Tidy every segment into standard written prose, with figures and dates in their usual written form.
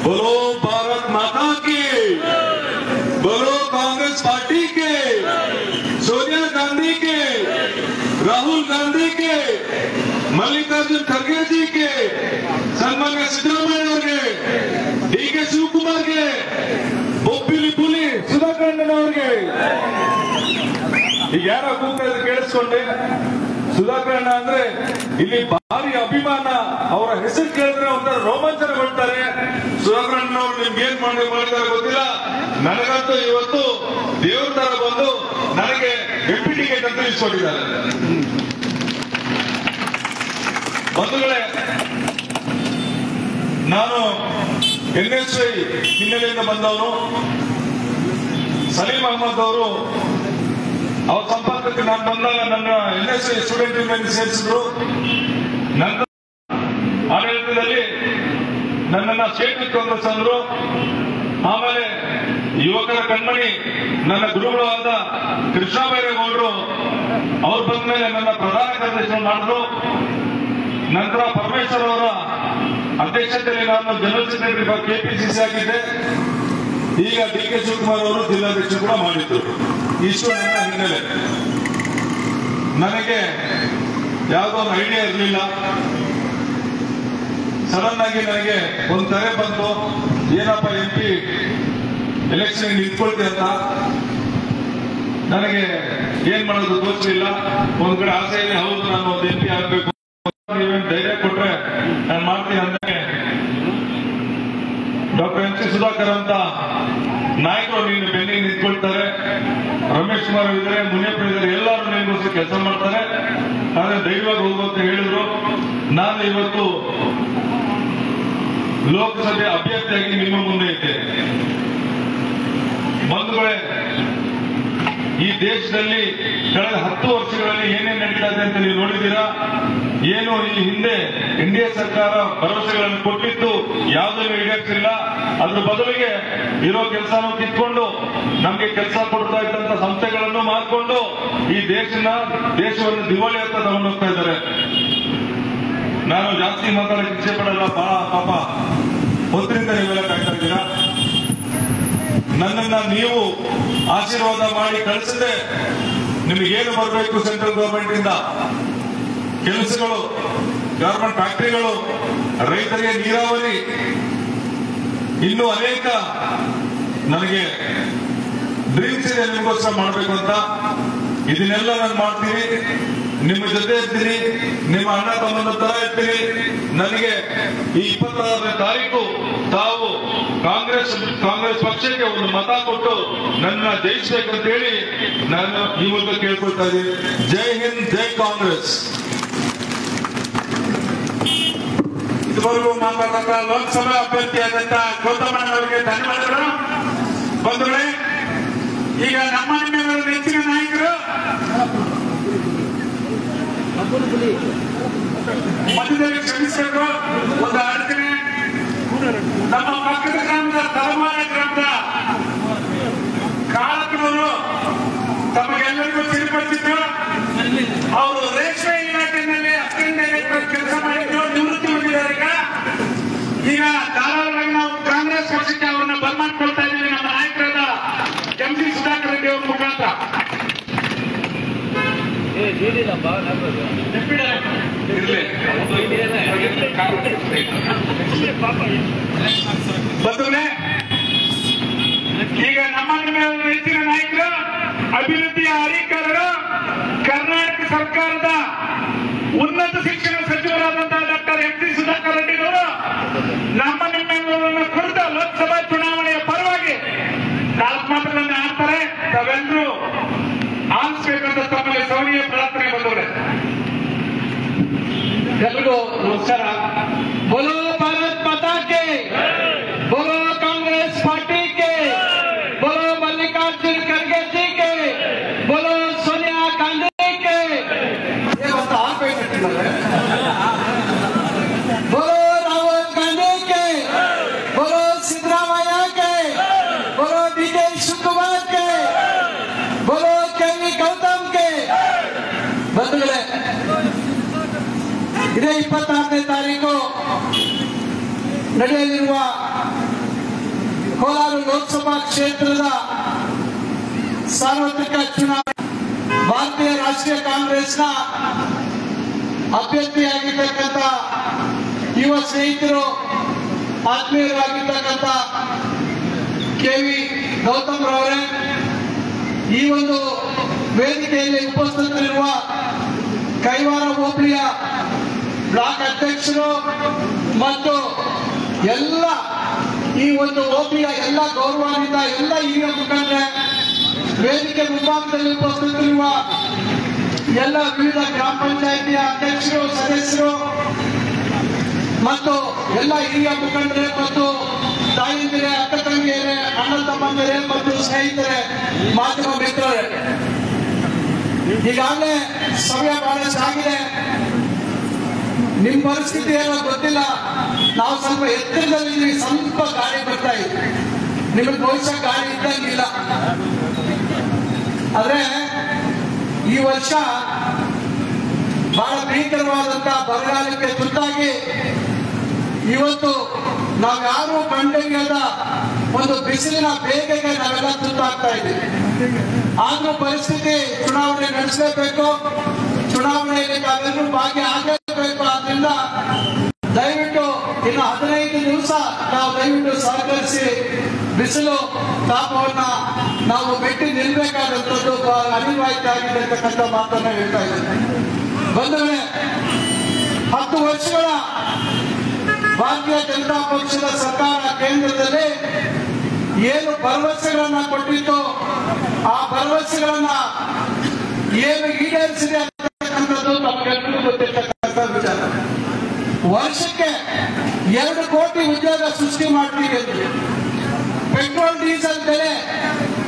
बोलो भारत माता की, बोलो कांग्रेस पार्टी के, सोनिया गांधी के, राहुल गांधी के, मल्लिकार्जुन खड़गे जी के, सन्मान्य सिद्धरामಯ್ಯ डी.के. ಶಿವಕುಮಾರ್ ಗೆ, ಬೊಬ್ಬಿಲಿ ಪುಲಿ ಸುಧಾಕರ್ ಅವರಿಗೆ ಈಗ ಯಾರೋ ಕೂತ್ಕೊಂಡು ಕೇಳಿಸ್ಕೊಂಡೆ. ಸುಧಾಕರ್ ಅಂದ್ರೆ ಇಲ್ಲಿ ಭಾರಿ ಅಭಿಮಾನ, ಅವರ ಹೆಸರು ಕೇಳಿದ್ರೆ ಒಂಥರ ರೋಮಾಂಚನಗೊಳ್ತಾರೆ. ಸುಧಾಕರ್ ಅವರು ನಿಮ್ಗೆ ಏನ್ ಮಾಡಿದ್ದಾರೆ ಗೊತ್ತಿಲ್ಲ, ನನಗಂತೂ ಇವತ್ತು ದೇವ್ರ ತರ ಬಂದು ನನಗೆ ಎಂಪಿ ಟಿಕೆಟ್ ಅಂತ ಇಸ್ಕೊಂಡಿದ್ದಾರೆ. ಬಂಧುಗಳೇ, ನಾನು NSY ಹಿನ್ನೆಲೆಯಿಂದ ಬಂದವನು. ಸಲೀಂ ಅಹಮದ್ ಅವರು ಅವ್ರ ಸಂಪರ್ಕಕ್ಕೆ ನಾನು ಬಂದಾಗ ನನ್ನ NSY ಸ್ಟೂಡೆಂಟ್ ಯೂನಿಯನ್ ಸೇರಿಸಿದ್ರು. ನನ್ನ ಆಡಳಿತದಲ್ಲಿ ನನ್ನನ್ನ ಸ್ಟೇಟ್ ಕಾಂಗ್ರೆಸ್ ಅಂದ್ರು. ಆಮೇಲೆ ಯುವಕರ ಕಣ್ಮಣಿ ನನ್ನ ಗುರುಗಳಾದ ಕೃಷ್ಣ ಬೈರೇಗೌಡರು ಅವ್ರು ಬಂದ ಮೇಲೆ ನನ್ನ ಪ್ರಧಾನ ಕಾರ್ಯದರ್ಶಿ ಮಾಡಿದ್ರು. ನಂತರ ಪರಮೇಶ್ವರ್ ಅವರ ಅಧ್ಯಕ್ಷತೆಯಲ್ಲಿ ನಾನು ಜನರಲ್ ಸೆಕ್ರೆಟರಿ KPCC ಆಗಿದ್ದೆ. ಈಗ ಡಿ.ಕೆ. ಶಿವಕುಮಾರ್ ಅವರು ಜಿಲ್ಲಾಧ್ಯಕ್ಷರು ಕೂಡ ಮಾಡಿದ್ರು. ಇಷ್ಟು ನನ್ನ ಹಿನ್ನೆಲೆ. ನನಗೆ ಯಾವುದೋ ಒಂದು ಐಡಿಯಾ ಇರಲಿಲ್ಲ. ಸಡನ್ ಆಗಿ ನನಗೆ ಒಂದು ಕರೆ ಬಂತು, ಏನಪ್ಪ MP ಎಲೆಕ್ಷನ್ ನಿಂತ್ಕೊಳ್ತೀವಿ ಅಂತ. ನನಗೆ ಏನ್ ಮಾಡೋದು ತೋಚಲಿಲ್ಲ. ಒಂದ್ ಕಡೆ ಆಸೆ ಇದೆ, ಹೌದು ನಾನು ಒಂದು MP ಆಗ್ಬೇಕು, ನೀವೇನು ಧೈರ್ಯ ಕೊಟ್ರೆ ನಾನು ಮಾಡ್ತೀನಿ ಅಂದ್ರೆ ಡಾಕ್ಟರ್ MC ಸುಧಾಕರ್ ಅಂತ ನಾಯಕರು ನೀನು ಬೆನ್ನಿಗೆ ನಿಂತ್ಕೊಳ್ತಾರೆ. ರಮೇಶ್ ಕುಮಾರ್ ಇದ್ದಾರೆ, ಮುನಿಯಪ್ಪ ಇದ್ದಾರೆ, ಎಲ್ಲರೂ ನಿಮಗೋಸ್ಕರ ಕೆಲಸ ಮಾಡ್ತಾರೆ. ಆದ್ರೆ ಧೈರ್ಯವಾಗಿ ಹೋಗು ಅಂತ ಹೇಳಿದ್ರು. ನಾನು ಇವತ್ತು ಲೋಕಸಭೆ ಅಭ್ಯರ್ಥಿಯಾಗಿ ನಿಮ್ಮ ಮುಂದೆ ಇದ್ದೆ. ಬಂಧುಗಳೇ, ಈ ದೇಶದಲ್ಲಿ ಕಳೆದ 10 ವರ್ಷಗಳಲ್ಲಿ ಏನೇನು ನಡೀತಾ ಇದೆ ಅಂತ ನೀವು ನೋಡಿದ್ದೀರಾ. ಏನು ಈ ಹಿಂದೆ NDA ಸರ್ಕಾರ ಭರವಸೆಗಳನ್ನು ಕೊಟ್ಟಿದ್ದು ಯಾವುದೂ ಈಡೇರಿಸಿಲ್ಲ. ಅದ್ರ ಬದಲಿಗೆ ಇರೋ ಕೆಲಸನೂ ಕಿತ್ಕೊಂಡು ನಮ್ಗೆ ಕೆಲಸ ಕೊಡ್ತಾ ಇದ್ದಂತ ಸಂಸ್ಥೆಗಳನ್ನು ಮಾಡಿಕೊಂಡು ಈ ದೇಶವನ್ನು ದಿವಾಳಿ ಅಂತ ತಗೊಂಡು ಹೋಗ್ತಾ ಇದ್ದಾರೆ. ನಾನು ಜಾಸ್ತಿ ಮಾತಾಡಕ್ಕೆ ಇಚ್ಛೆ ಪಡಲ್ಲ. ಪಾಪ ಹೊತ್ತರಿಂದ ನೀವೆಲ್ಲ ಕಾಯ್ತಾ ಇದ್ದೀರಾ. ನನ್ನನ್ನ ನೀವು ಆಶೀರ್ವಾದ ಮಾಡಿ ಕಳಿಸಿದ್ರೆ ನಿಮಗೇನು ಬರಬೇಕು ಸೆಂಟ್ರಲ್ ಗವರ್ಮೆಂಟ್ ಇಂದ ಕೆಲಸಗಳು, ಗವರ್ಮೆಂಟ್ ಫ್ಯಾಕ್ಟರಿಗಳು, ರೈತರಿಗೆ ನೀರಾವರಿ, ಇನ್ನೂ ಅನೇಕ ನನಗೆ ಡ್ರೀಮ್ಸ್ ಇದೆ ನಿಮಗೋಸ್ಕರ ಮಾಡಬೇಕು ಅಂತ. ಇದನ್ನೆಲ್ಲ ನಾನು ಮಾಡ್ತೀನಿ, ನಿಮ್ಮ ಜೊತೆ ಇರ್ತೀನಿ, ನಿಮ್ಮ ಅಣ್ಣ ತಮ್ಮನ ತರ ಇರ್ತೀನಿ. ನನಗೆ ಈ 26ನೇ ತಾರೀಕು ತಾವು ಕಾಂಗ್ರೆಸ್ ಪಕ್ಷಕ್ಕೆ ಒಂದು ಮತ ಕೊಟ್ಟು ನನ್ನ ಜಯಿಸಬೇಕಂತ ಹೇಳಿ ನಾನು ಈ ಮೂಲಕ ಕೇಳ್ಕೊಳ್ತಾ ಇದ್ದೀನಿ. ಜೈ ಹಿಂದ್, ಜೈ ಕಾಂಗ್ರೆಸ್. ಇದುವರೆಗೂ ಮಾತಾಡೋದ ಲೋಕಸಭಾ ಅಭ್ಯರ್ಥಿಯಾದಂತ ಗೌತಮಣ್ಣವರಿಗೆ ಧನ್ಯವಾದಗಳು. ಬಂಧುಗಳೇ, ಈಗ ನಮ್ಮ ನಿಮ್ಮೆಲ್ಲರ ನೆಚ್ಚಿನ ನಾಯಕರು ಮಧ್ಯದಲ್ಲಿ ಕ್ಷಮಿಸಬೇಕು. ಒಂದು ಅಡಚಣೆ, ನಮ್ಮ ಪಕ್ಕದ ಗ್ರಾಮದ ತಲಮಾರ ಗ್ರಾಮದ ಕಾಳಕನವರು ತಮಗೆಲ್ಲರಿಗೂ ತಿಳಿಪಡಿಸಿದ್ರು. ಅವರು ರೇಷ್ಮೆ ಇಲಾಖೆಯಲ್ಲಿ ಅಸಿಸ್ಟೆಂಟ್ ಡೈರೆಕ್ಟರ್ ಕೆಲಸ ಮಾಡಿದ್ರು, ನಿವೃತ್ತಿ ಹೊಂದಿದ್ದಾರೆ. ಈಗ ಧಾರಾವಾಹಿಯಾಗಿ ನಾವು ಕಾಂಗ್ರೆಸ್ ಪಕ್ಷಕ್ಕೆ ಅವರನ್ನ ಬರ್ಮಾಡ್ಕೊಳ್ತಾ ಇದ್ದೀವಿ ನಮ್ಮ ನಾಯಕರಾದ MC ಸುಧಾಕರ್ ರೆಡ್ಡಿ ಅವ್ರ ಮುಖಾಂತರ. ಬಂಧುಗಳೇ, ಈಗ ನಮ್ಮ ಹೆಚ್ಚಿನ ನಾಯಕರು, ಅಭಿವೃದ್ಧಿಯ ಹರಿಕಾರರು, ಕರ್ನಾಟಕ ಸರ್ಕಾರದ ಉನ್ನತ ಶಿಕ್ಷಣ ಸಚಿವರಾದಂತಹ ಡಾಕ್ಟರ್ MC ಸುಧಾಕರ್ ರೆಡ್ಡಿ ಅವರು ನಮ್ಮ ನಿಮ್ಮೆಲ್ಲರನ್ನು ಕುರಿತ ಲೋಕಸಭಾ ಚುನಾವಣೆಯ ಪರವಾಗಿ 4 ಮಾತುಗಳನ್ನು ಆಡ್ತಾರೆ. ತಾವೆಲ್ಲರೂ ಆಲಿಸಬೇಕಂತ ತಮ್ಮಲ್ಲಿ ಸೌನೀಯ ಪ್ರಾರ್ಥನೆ. ಬಂದವರೆ, ಎಲ್ರಿಗೂ ನಮಸ್ಕಾರ. ಬೋಲೋ ಭಾರತ್ ಮಾತಾ ಕೆ, ಬೋಲೋ ಕಾಂಗ್ರೆಸ್ ಪಾರ್ಟಿ ಕೆ, ಬೋಲೋ ಮಲ್ಲಿಕಾರ್ಜುನ್ ಖರ್ಗೆ ಜಿ ಕೆ, ಬೋಲೋ ಸೋನಿಯಾ ಗಾಂಧಿ ಕೆ. बोलो राहुल गांधी के, बोलो सिद्धरामಯ್ಯ के, बोलो डी.के. ಶಿವಕುಮಾರ್ के, बोलो के.ವಿ. ಗೌತಮ್ के. ಬಂಧುಗಳೇ, ಇದೇ 26ನೇ ತಾರೀಕು ನಡೆಯಲಿರುವ ಕೋಲಾರ ಲೋಕಸಭಾ ಕ್ಷೇತ್ರದ ಸಾರ್ವತ್ರಿಕ ಚುನಾವಣೆ ಭಾರತೀಯ ರಾಷ್ಟ್ರೀಯ ಕಾಂಗ್ರೆಸ್ನ ಅಭ್ಯರ್ಥಿಯಾಗಿರ್ತಕ್ಕಂಥ ಯುವ ಸ್ನೇಹಿತರು ಆತ್ಮೀಯರಾಗಿರ್ತಕ್ಕಂಥ KV ಗೌತಮ್ ರವರೇ, ಈ ಒಂದು ವೇದಿಕೆಯಲ್ಲಿ ಉಪಸ್ಥಿತರಿರುವ ಕೈವಾರ ಹೋಬಳಿಯ ಬ್ಲಾಕ್ ಅಧ್ಯಕ್ಷರು ಮತ್ತು ಎಲ್ಲ ಈ ಒಂದು ಹೋಬಳಿಯ ಎಲ್ಲ ಗೌರವಾನ್ವಿತ ಎಲ್ಲ ಹಿರಿಯ ಮುಖಂಡರೇ, ವೇದಿಕೆ ಮುಂಭಾಗದಲ್ಲಿ ಉಪಸ್ಥಿತರಿರುವ ಎಲ್ಲ ವಿವಿಧ ಗ್ರಾಮ ಪಂಚಾಯಿತಿಯ ಅಧ್ಯಕ್ಷರು, ಸದಸ್ಯರು ಮತ್ತು ಎಲ್ಲ ಹಿರಿಯ ಮುಖಂಡರೇ ಮತ್ತು ತಾಯಂದಿರೇ, ಅಕ್ಕ ತಂಗಿಯರೇ, ಅಣ್ಣ ತಮ್ಮಂದಿರೇ ಮತ್ತು ಸ್ನೇಹಿತರೇ, ಮಾಧ್ಯಮ ಮಿತ್ರರೇ, ಈಗಾಗಲೇ ಸಮಯ ಬಹಳಷ್ಟಾಗಿದೆ. ನಿಮ್ಮ ಪರಿಸ್ಥಿತಿ ಏನೋ ಗೊತ್ತಿಲ್ಲ. ನಾವು ಸ್ವಲ್ಪ ಎತ್ತರದಲ್ಲಿ ಸ್ವಲ್ಪ ಗಾಳಿ ಬರ್ತಾ ಇದೆ. ನಿಮಗೆ ಬಹುಶಃ ಗಾಳಿ ಇದ್ದಂಗಿಲ್ಲ. ಆದ್ರೆ ಈ ವರ್ಷ ಬಹಳ ಭೀಕರವಾದಂತಹ ಬರಗಾಲಕ್ಕೆ ತುತ್ತಾಗಿ ಇವತ್ತು ನಾವ್ಯಾರು ಕಂಡಂಗದ ಒಂದು ಬಿಸಿಲಿನ ಬೇಗೆಗೆ ನಾವೆಲ್ಲ ತುತ್ತಾಗ್ತಾ ಇದ್ದೀವಿ. ಆದ್ರೂ ಪರಿಸ್ಥಿತಿ ಚುನಾವಣೆ ನಡೆಸಲೇಬೇಕು, ಚುನಾವಣೆಯಲ್ಲಿ ನಾವೆಲ್ಲರೂ ಭಾಗಿಯಾಗಲೇಬೇಕು. ಆದ್ರಿಂದ ದಯವಿಟ್ಟು ಇನ್ನು 15 ದಿವಸ ನಾವು ದಯವಿಟ್ಟು ಸಹಕರಿಸಿ ಬಿಸಿಲು ತಾಪವನ್ನ ನಾವು ಮೆಟ್ಟಿ ನಿಲ್ಬೇಕಾದಂಥದ್ದು ಅನಿವಾರ್ಯತೆ ಆಗಿದೆ ಅಂತಕ್ಕಂಥ ಮಾತನ್ನ ಹೇಳ್ತಾ ಇದ್ದೇನೆ. ಬಂಧುಗಳೇ, 10 ವರ್ಷಗಳ ಭಾರತೀಯ ಜನತಾ ಪಕ್ಷದ ಸರ್ಕಾರ ಕೇಂದ್ರದಲ್ಲಿ ಏನು ಭರವಸೆಗಳನ್ನ ಕೊಟ್ಟಿತ್ತು, ಆ ಭರವಸೆಗಳನ್ನ ಏನು ಈಡೇರಿಸಿದೆ ಅಂತಕ್ಕಂಥದ್ದು ತಮಗೆಲ್ಲರಿಗೂ ಗೊತ್ತಿರ್ತಕ್ಕಂಥ ವಿಚಾರ. ವರ್ಷಕ್ಕೆ 2 ಕೋಟಿ ಉದ್ಯೋಗ ಸೃಷ್ಟಿ ಮಾಡ್ತೀವಿ ಎಂದು ಪೆಟ್ರೋಲ್ ಡೀಸೆಲ್ ಬೆಲೆ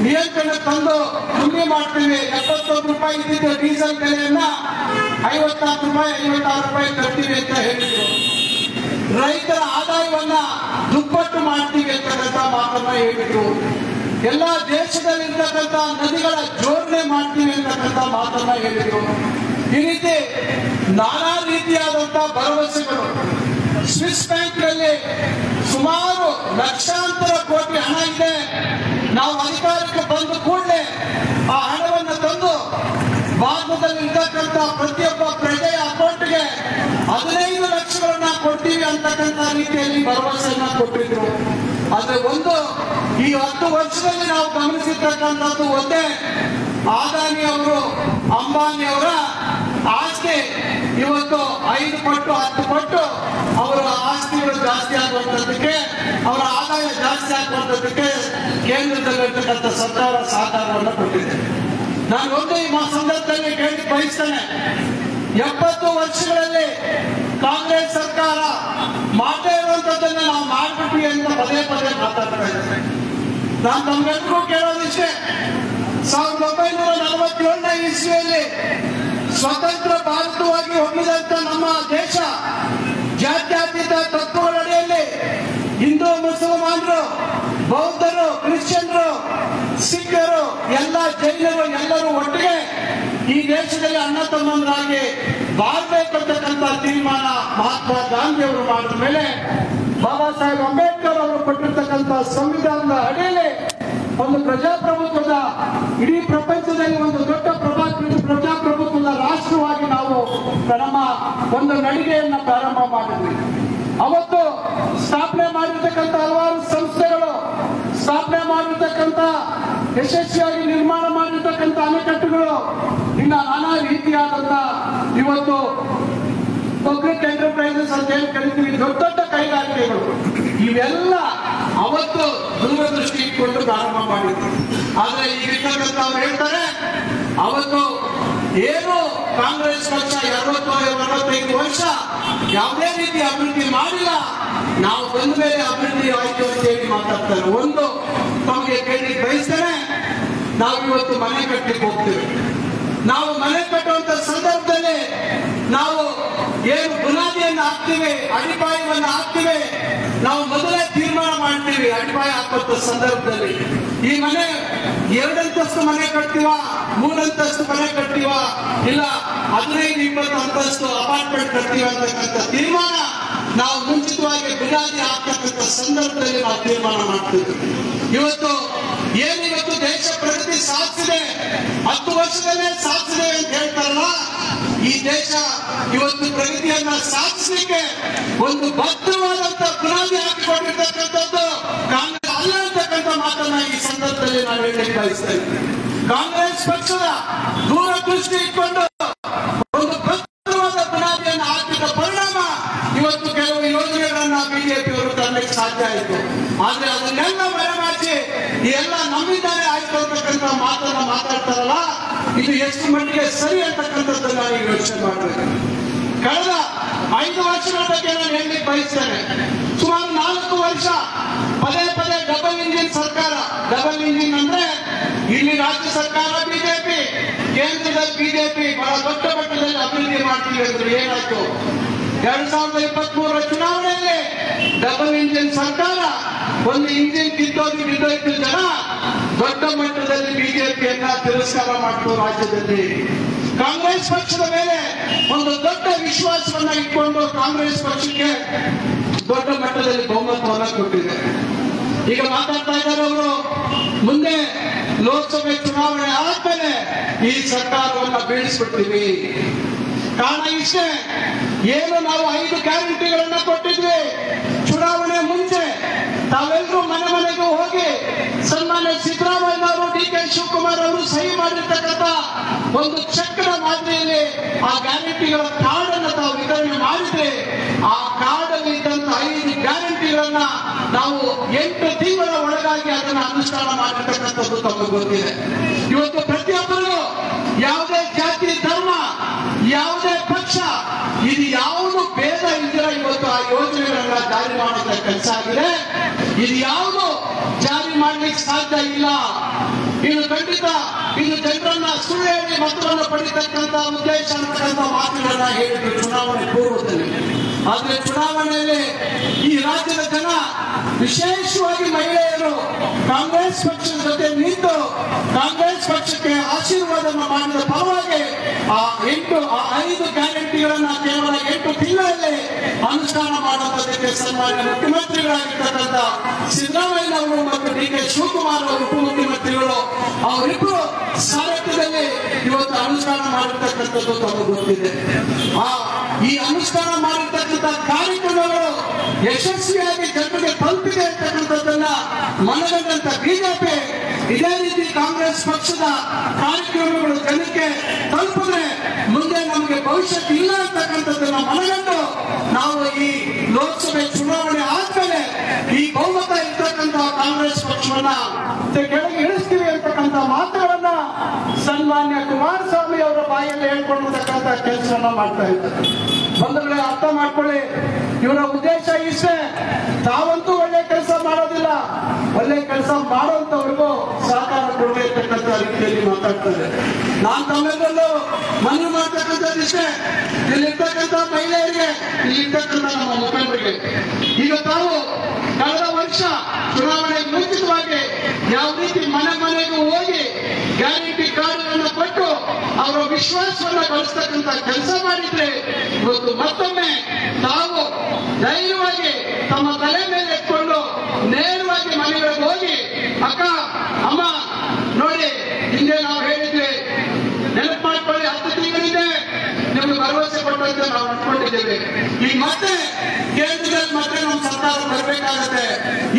ನಿಯಂತ್ರಣ ತಂದು ಕಮ್ಮಿ ಮಾಡ್ತೀವಿ. 71 ರೂಪಾಯಿ ಇದ್ದಿದ್ದ ಡೀಸೆಲ್ ಬೆಲೆಯನ್ನ 56 ರೂಪಾಯಿ ತರ್ತೀವಿ ಅಂತ ಹೇಳಿದ್ರು. ರೈತರ ಆದಾಯವನ್ನ ದುಪ್ಪಟ್ಟು ಮಾಡ್ತೀವಿ ಅಂತಕ್ಕಂಥ ಮಾತನ್ನ ಹೇಳಿದ್ರು. ಎಲ್ಲ ದೇಶದಲ್ಲಿರ್ತಕ್ಕಂಥ ನದಿಗಳ ಜೋಡಣೆ ಮಾಡ್ತೀವಿ ಅಂತಕ್ಕಂಥ ಮಾತನ್ನ ಹೇಳಿದ್ರು. ಈ ರೀತಿ ನಾನಾ ರೀತಿಯಾದಂತಹ ಭರವಸೆಗಳು. ಸ್ವಿಸ್ ಬ್ಯಾಂಕ್ನಲ್ಲಿ ಸುಮಾರು ಲಕ್ಷಾಂತರ ಕೋಟಿ ಹಣ ಇದೆ. ನಾವು ಅಧಿಕಾರಕ್ಕೆ ಬಂದ ಕೂಡಲೇ ಆ ಹಣವನ್ನು ತಂದು ಭಾರತದಲ್ಲಿ ಇರ್ತಕ್ಕಂಥ ಪ್ರತಿಯೊಬ್ಬ ಪ್ರಜೆಯ ಅಕೌಂಟ್ಗೆ 15 ಲಕ್ಷಗಳನ್ನ ಕೊಡ್ತೀವಿ ಅಂತಕ್ಕಂಥ ರೀತಿಯಲ್ಲಿ ಭರವಸೆಯನ್ನ ಕೊಟ್ಟಿದ್ರು. ಆದ್ರೆ ಒಂದು ಈ 10 ವರ್ಷದಲ್ಲಿ ನಾವು ಗಮನಿಸಿರ್ತಕ್ಕಂಥದ್ದು ಒಂದೇ, ಅದಾನಿ ಅವರು, ಅಂಬಾನಿ ಅವರ ಆಸ್ತಿ ಇವತ್ತು 5 ಪಟ್ಟು 10 ಪಟ್ಟು ಅವರ ಆಸ್ತಿಗಳು ಜಾಸ್ತಿ ಆಗುವಂತದ್ದಕ್ಕೆ, ಅವರ ಆದಾಯ ಜಾಸ್ತಿ ಆಗುವಂತದ್ದಕ್ಕೆ ಕೇಂದ್ರದಲ್ಲಿರ್ತಕ್ಕಂಥ ಸರ್ಕಾರ ಸಹಕಾರವನ್ನು ಕೊಟ್ಟಿದೆ. ನಾನು ಒಂದು ಈ ಸಂದರ್ಭದಲ್ಲಿ ಕೇಳಿ ಬಯಸ್ತೇನೆ, 70 ವರ್ಷಗಳಲ್ಲಿ ಕಾಂಗ್ರೆಸ್ ಸರ್ಕಾರ ಮಾಡದೇ ಇರುವಂತದ್ದನ್ನ ನಾವು ಮಾಡ್ಬಿಟ್ವಿ ಅಂತ ಪದೇ ಪದೇ ಮಾತಾಡ್ತಾ ಇದ್ದಾರೆ. ನಾನು ತಮ್ಗೆಲ್ಲರಿಗೂ ಕೇಳೋದಿಷ್ಟೇ, 1947ನೇ ಇಸ್ವಿಯಲ್ಲಿ ಸ್ವತಂತ್ರ ಭಾರತವಾಗಿ ಹೊಂದಿದಂತ ನಮ್ಮ ದೇಶ ಜಾತ್ಯತೀತ ತತ್ವಗಳಡಿಯಲ್ಲಿ ಹಿಂದೂ, ಮುಸಲ್ಮಾನರು, ಬೌದ್ಧರು, ಕ್ರಿಶ್ಚಿಯನ್ರು, ಸಿಖ್ಖರು, ಎಲ್ಲ ಜೈನರು ಎಲ್ಲರೂ ಒಟ್ಟಿಗೆ ಈ ದೇಶದಲ್ಲಿ ಅಣ್ಣ ತಮ್ಮಂದರಾಗಿ ಬಾಳ್ಬೇಕಂತಕ್ಕಂಥ ತೀರ್ಮಾನ ಮಹಾತ್ಮ ಗಾಂಧಿ ಅವರು ಮಾಡಿದ ಮೇಲೆ ಬಾಬಾ ಸಾಹೇಬ್ ಅಂಬೇಡ್ಕರ್ ಅವರು ಕೊಟ್ಟಿರ್ತಕ್ಕಂಥ ಸಂವಿಧಾನದ ಅಡಿಯಲ್ಲಿ ಒಂದು ಪ್ರಜಾಪ್ರಭುತ್ವದ ಇಡೀ ಪ್ರಪಂಚದಲ್ಲಿ ಒಂದು ದೊಡ್ಡ ಪ್ರಜಾಪ್ರಭುತ್ವದ ರಾಷ್ಟ್ರವಾಗಿ ನಾವು ನಮ್ಮ ಒಂದು ನಡಿಗೆಯನ್ನ ಪ್ರಾರಂಭ ಮಾಡಿದ್ವಿ. ಅವತ್ತು ಸ್ಥಾಪನೆ ಮಾಡಿರ್ತಕ್ಕಂಥ ಹಲವಾರು ಸಂಸ್ಥೆಗಳು, ಸ್ಥಾಪನೆ ಮಾಡಿರ್ತಕ್ಕಂಥ ಯಶಸ್ವಿಯಾಗಿ ನಿರ್ಮಾಣ ಮಾಡಿರ್ತಕ್ಕಂಥ ಅಣೆಕಟ್ಟುಗಳು, ಇನ್ನ ನಾನಾ ರೀತಿಯಾದಂತ ಇವತ್ತು ಪಬ್ಲಿಕ್ ಎಂಟರ್ಪ್ರೈಸಸ್ ಅಂತ ಹೇಳಿ ಕರಿತೀವಿ, ದೊಡ್ಡ ದೊಡ್ಡ ಕೈಗಾರಿಕೆಗಳು, ಇವೆಲ್ಲ ಅವತ್ತು ದೂರದೃಷ್ಟಿ ಇಟ್ಕೊಂಡು ಪ್ರಾರಂಭ ಮಾಡಿದ್ರು. ಆದ್ರೆ ಈಗ ಅವ್ರು ಹೇಳ್ತಾರೆ, ಅವತ್ತು ಏನು ಕಾಂಗ್ರೆಸ್ ಪಕ್ಷ 45 ವರ್ಷ ಯಾವುದೇ ರೀತಿ ಅಭಿವೃದ್ಧಿ ಮಾಡಿಲ್ಲ, ನಾವು ಬಂದ ಮೇಲೆ ಅಭಿವೃದ್ಧಿ ಆಯ್ತು ಅಂತ ಹೇಳಿ ಮಾತಾಡ್ತಾರೆ. ಒಂದು ತಮಗೆ ಕೇಳಿ ಬಯಸ್ತೇನೆ, ನಾವು ಇವತ್ತು ಮನೆ ಕಟ್ಟಲಿಕ್ಕೆ ಹೋಗ್ತೇವೆ. ನಾವು ಮನೆ ಕಟ್ಟುವಂತ ಸಂದರ್ಭದಲ್ಲಿ ನಾವು ಏನು ಬುನಾದಿಯನ್ನು ಹಾಕ್ತೀವಿ, ಅಡಿಪಾಯವನ್ನು ಹಾಕ್ತೀವಿ, ನಾವು ಮೊದಲೇ ತೀರ್ಮಾನ ಮಾಡ್ತೀವಿ. ಅಡಿಪಾಯ ಹಾಕುವಂತ ಸಂದರ್ಭದಲ್ಲಿ ಈ ಮನೆ 2 ಅಂತಸ್ತು ಮನೆ ಕಟ್ತೀವ, 3 ಅಂತಸ್ತು ಮನೆ ಕಟ್ತೀವ, ಇಲ್ಲ 15-20 ಅಂತಸ್ತು ಅಪಾರ್ಟ್ಮೆಂಟ್ ಕಟ್ತೀವಿ ಅಂತಕ್ಕಂಥ ತೀರ್ಮಾನ ನಾವು ಮುಂಚಿತವಾಗಿ ಬುನಾದಿ ಹಾಕ್ತಕ್ಕಂಥ ಸಂದರ್ಭದಲ್ಲಿ ನಾವು ತೀರ್ಮಾನ ಮಾಡ್ತಿದ್ವಿ. ಇವತ್ತು ದೇಶ ಪ್ರಗತಿ ಸಾಧಿಸಿದೆ, 10 ವರ್ಷದಲ್ಲೇ ಸಾಧಿಸಿದೆ ಅಂತ ಹೇಳ್ತಾರಲ್ಲ, ಈ ದೇಶ ಇವತ್ತು ಪ್ರಗತಿಯನ್ನ ಸಾಧಿಸಲಿಕ್ಕೆ ಒಂದು ಭದ್ರವಾದಂತ ಬುನಾದಿ ಹಾಕಿಕೊಂಡಿರ್ತಕ್ಕಂಥದ್ದು ಕಾಂಗ್ರೆಸ್ ಅಲ್ಲ ಅಂತಕ್ಕಂಥ ಮಾತನ್ನ ಈ ಸಂದರ್ಭದಲ್ಲಿ ನಾವು ಹೇಳಲಿಕ್ಕೆ ಬಯಸ್ತೇವೆ. ಕಾಂಗ್ರೆಸ್ ಪಕ್ಷದ ದೂರದೃಷ್ಟಿ ಇಟ್ಕೊಂಡು ಒಂದು ಭದ್ರವಾದ ಬುನಾದಿಯನ್ನು ಹಾಕಿದ ಪರಿಣಾಮ ಇವತ್ತು ಕೆಲವು ಯೋಜನೆಗಳನ್ನ ಬಿಜೆಪಿಯವರು ತರಲಿಕ್ಕೆ ಸಾಧ್ಯ ಆಯಿತು. ಆದ್ರೆ ಅದನ್ನೆಲ್ಲ ಮರೆಮಾಚಿ ಎಲ್ಲ ನಮ್ಮಿಂದಾನೇ ಆಯ್ತು ಅಂತಕ್ಕಂಥ ಮಾತನ್ನ ಮಾತಾಡ್ತಾರಲ್ಲ, ಇದು ಎಷ್ಟು ಮಟ್ಟಿಗೆ ಸರಿ ಅಂತಕ್ಕಂಥದ್ದನ್ನ ನಾವು ಯೋಚನೆ ಮಾಡಬೇಕು. ಕಳೆದ 5 ವರ್ಷಗಳ ಬಗ್ಗೆ ನಾನು ಹೇಳಲಿಕ್ಕೆ ಬಯಸ್ತೇನೆ. ಸುಮಾರು 4 ವರ್ಷ ಪದೇ ಡಬಲ್ ಇಂಜಿನ್ ಸರ್ಕಾರ. ಡಬಲ್ ಇಂಜಿನ್ ಅಂದ್ರೆ ಇಲ್ಲಿ ರಾಜ್ಯ ಸರ್ಕಾರ ಬಿಜೆಪಿ, ಕೇಂದ್ರದಲ್ಲಿ ಬಿಜೆಪಿ ಬಹಳ ದೊಡ್ಡ ಮಟ್ಟದಲ್ಲಿ ಅಭಿವೃದ್ಧಿ ಮಾಡ್ತೀವಿ ಅಂದ್ರೆ ಏನಾಯ್ತು? 2023 ಚುನಾವಣೆಯಲ್ಲಿ ಡಬಲ್ ಇಂಜಿನ್ ಸರ್ಕಾರ, ಒಂದು ಇಂಜಿನ್ ಕಿತ್ತೋಯ್ತು ಜನ ದೊಡ್ಡ ಮಟ್ಟದಲ್ಲಿ ಬಿಜೆಪಿಯನ್ನ ತಿರಸ್ಕಾರ ಮಾಡ್ತು. ರಾಜ್ಯದಲ್ಲಿ ಕಾಂಗ್ರೆಸ್ ಪಕ್ಷದ ಮೇಲೆ ಒಂದು ದೊಡ್ಡ ವಿಶ್ವಾಸವನ್ನ ಇಟ್ಕೊಂಡು ಕಾಂಗ್ರೆಸ್ ಪಕ್ಷಕ್ಕೆ ದೊಡ್ಡ ಮಟ್ಟದಲ್ಲಿ ಬಹುಮತವನ್ನ ಕೊಟ್ಟಿದೆ. ಈಗ ಮಾತಾಡ್ತಾ ಇದ್ದಾರೆ ಅವರು, ಮುಂದೆ ಲೋಕಸಭೆ ಚುನಾವಣೆ ಆದ್ಮೇಲೆ ಈ ಸರ್ಕಾರವನ್ನ ಬೀಳಿಸ್ಬಿಡ್ತೀವಿ. ಕಾರಣ ಇಷ್ಟೇ, ಏನು ನಾವು 5 ಗ್ಯಾರಂಟಿಗಳನ್ನ ಕೊಟ್ಟಿದ್ವಿ ಚುನಾವಣೆ ಮುಂಚೆ. ತಾವೆಲ್ಲರೂ ಮನೆಗೆ ಹೋಗಿ ಸನ್ಮಾನ್ಯ ಸಿದ್ದರಾಮಯ್ಯ ಅವರು, DK ಶಿವಕುಮಾರ್ ಅವರು ಸಹಿ ಮಾಡಿರ್ತಕ್ಕಂಥ ಒಂದು ಚಕ್ರ ಮಾದರಿಯಲ್ಲಿ ಆ ಗ್ಯಾರಂಟಿಗಳ ಕಾರ್ಡ್ ಅನ್ನು ತಾವು ವಿತರಣೆ ಮಾಡಿದ್ರೆ, ಆ ಕಾರ್ಡ್ ಅಲ್ಲಿ ಇದ್ದಂತ 5 ಗ್ಯಾರಂಟಿಗಳನ್ನ ನಾವು 8 ತಿಂಗಳ ಒಳಗಾಗಿ ಅದನ್ನ ಅನುಷ್ಠಾನ ಮಾಡಿರ್ತಕ್ಕಂಥದ್ದು ತಮಗೆ ಗೊತ್ತಿದೆ. ಇವತ್ತು ಪ್ರತಿಯೊಬ್ಬರಿಗೂ ಯಾವುದೇ ಜಾತಿ, ಧರ್ಮ, ಯಾವುದೇ ಪಕ್ಷ, ಇದು ಯಾವುದು ಭೇದ ಇದ್ರೆ ಇವತ್ತು ಆ ಯೋಜನೆಗಳನ್ನ ಜಾರಿ ಮಾಡಿದ ಕೆಲಸ ಆಗಿದೆ. ಇದು ಯಾವುದು ಜಾರಿ ಮಾಡ್ಲಿಕ್ಕೆ ಸಾಧ್ಯ ಇಲ್ಲ. ಇದು ಖಂಡಿತ ಇದು ಜನರನ್ನ ಸುಳ್ಳು ಹೇಳಿ ಮತವನ್ನು ಪಡಿತಕ್ಕಂಥ ಉದ್ದೇಶ ಅಂತಕ್ಕಂಥ ಮಾತುಗಳನ್ನ ಹೇಳಿದ್ರು ಚುನಾವಣೆ ಪೂರ್ವದಲ್ಲಿ. ಆದ್ರೆ ಚುನಾವಣೆಯಲ್ಲಿ ಈ ರಾಜ್ಯದ ಜನ, ವಿಶೇಷವಾಗಿ ಮಹಿಳೆಯರು ಕಾಂಗ್ರೆಸ್ ಪಕ್ಷದ ಜೊತೆ ನಿಂತು ಕಾಂಗ್ರೆಸ್ ಪಕ್ಷಕ್ಕೆ ಆಶೀರ್ವಾದವನ್ನು ಮಾಡಿದ ಫಲವಾಗಿ ಆ 5 ಗ್ಯಾರಂಟಿಗಳನ್ನ ಕೇವಲ 8 ತಿಂಗಳಲ್ಲಿ ಅನುಷ್ಠಾನ ಮಾಡುವುದಕ್ಕೆ ಸನ್ಮಾನ್ಯ ಮುಖ್ಯಮಂತ್ರಿಗಳಾಗಿರ್ತಕ್ಕಂಥ ಸಿದ್ದರಾಮಯ್ಯ ಅವರು ಮತ್ತು DK ಶಿವಕುಮಾರ್ ಅವರು ಉಪಮುಖ್ಯಮಂತ್ರಿಗಳು ಅವರಿಬ್ಬರು ಸಾರಥ್ಯದಲ್ಲಿ ಇವತ್ತು ಅನುಷ್ಠಾನ ಮಾಡಿರ್ತಕ್ಕಂಥದ್ದು ತಮಗೆ ಗೊತ್ತಿದೆ. ಈ ಅನುಷ್ಠಾನ ಮಾಡಿರ್ತಕ್ಕಂಥ ಕಾರ್ಯಕ್ರಮಗಳು ಯಶಸ್ವಿಯಾಗಿ ಜನರಿಗೆ ತಲುಪಿದೆ ಅಂತಕ್ಕಂಥದ್ದನ್ನ ಮನಗಂಡಂತ ಬಿಜೆಪಿ ಇದೇ ರೀತಿ ಕಾಂಗ್ರೆಸ್ ಪಕ್ಷದ ಕಾರ್ಯಕ್ರಮಗಳು ಜನಕ್ಕೆ ತಲುಪಿದ್ರೆ ಮುಂದೆ ನಮಗೆ ಭವಿಷ್ಯತ್ತು ಇಲ್ಲ ಅಂತಕ್ಕಂಥದ್ದನ್ನ ಮನಗಂಡು ನಾವು ಈ ಲೋಕಸಭೆ ಚುನಾವಣೆ ಆದ್ಮೇಲೆ ಈ ಬಹುಮತ ಇರ್ತಕ್ಕಂಥ ಕಾಂಗ್ರೆಸ್ ಪಕ್ಷವನ್ನ ಕೆಳಗೆ ಇಳಿಸ್ತೀವಿ ಅಂತಕ್ಕಂಥ ಮಾತುಗಳನ್ನ ಸನ್ಮಾನ್ಯ ಕುಮಾರಸ್ವಾಮಿ ಅವರ ಬಾಯಲ್ಲಿ ಹೇಳ್ಕೊಂಡಿರ್ತಕ್ಕಂಥ ಕೆಲಸವನ್ನ ಮಾಡ್ತಾ ಇದ್ದಾರೆ. ಬಂಧುಗಳೇ, ಅರ್ಥ ಮಾಡ್ಕೊಳ್ಳಿ, ಇವರ ಉದ್ದೇಶ ಇಷ್ಟೇ. ತಾವಂತೂ ಒಳ್ಳೆ ಕೆಲಸ ಮಾಡೋದಿಲ್ಲ, ಒಳ್ಳೆ ಕೆಲಸ ಮಾಡೋಂಥವ್ರಿಗೂ ಸಹಕಾರ ಕೊಡಬೇಕಂತ ರೀತಿಯಲ್ಲಿ ಮಾತಾಡ್ತಾರೆ. ನಾನು ತಮ್ಮೆಲ್ಲರೂ ಮನವಿ ಮಾಡ್ತಕ್ಕಂಥದ್ದು ಇಷ್ಟೇ, ಇಲ್ಲಿರ್ತಕ್ಕಂಥ ಮಹಿಳೆಯರಿಗೆ, ಇಲ್ಲಿರ್ತಕ್ಕಂಥ ನಮ್ಮ ಮುಖಂಡರಿಗೆ, ಈಗ ತಾವು ಕಳೆದ ವರ್ಷ ಚುನಾವಣೆಗೆ ಮುಂಚಿತವಾಗಿ ಯಾವ ರೀತಿ ಮನೆಗೂ ಹೋಗಿ ಗ್ಯಾರಂಟಿ ಕಾರ್ಡ್ಗಳನ್ನು ಕೊಟ್ಟು ಅವರ ವಿಶ್ವಾಸವನ್ನ ಗಳಿಸ್ತಕ್ಕಂಥ ಕೆಲಸ ಮಾಡಿದ್ರೆ, ಇವತ್ತು ಮತ್ತೊಮ್ಮೆ ತಾವು ಧೈರ್ಯವಾಗಿ ತಮ್ಮ ತಲೆ ಮೇಲೆ ಎತ್ಕೊಂಡು ನೇರವಾಗಿ ಮನೆಗಳಿಗೆ ಹೋಗಿ, ಅಕ್ಕ, ಅಮ್ಮ ನೋಡಿ, ಹಿಂದೆ ನಾವು ಹೇಳಿದ್ವಿ, ನೆನಪು ಮಾಡ್ಕೊಳ್ಳಿ, 10 ತಿಂಗಳಿದೆ ನಿಮ್ಗೆ ಭರವಸೆ ಕೊಟ್ಟಂತೆ ನಾವು ಅನ್ಕೊಂಡಿದ್ದೇವೆ. ಈಗ ಮತ್ತೆ ಕೇಂದ್ರದಲ್ಲಿ ಮತ್ತೆ ನಮ್ಮ ಸರ್ಕಾರ ಬರಬೇಕಾಗುತ್ತೆ.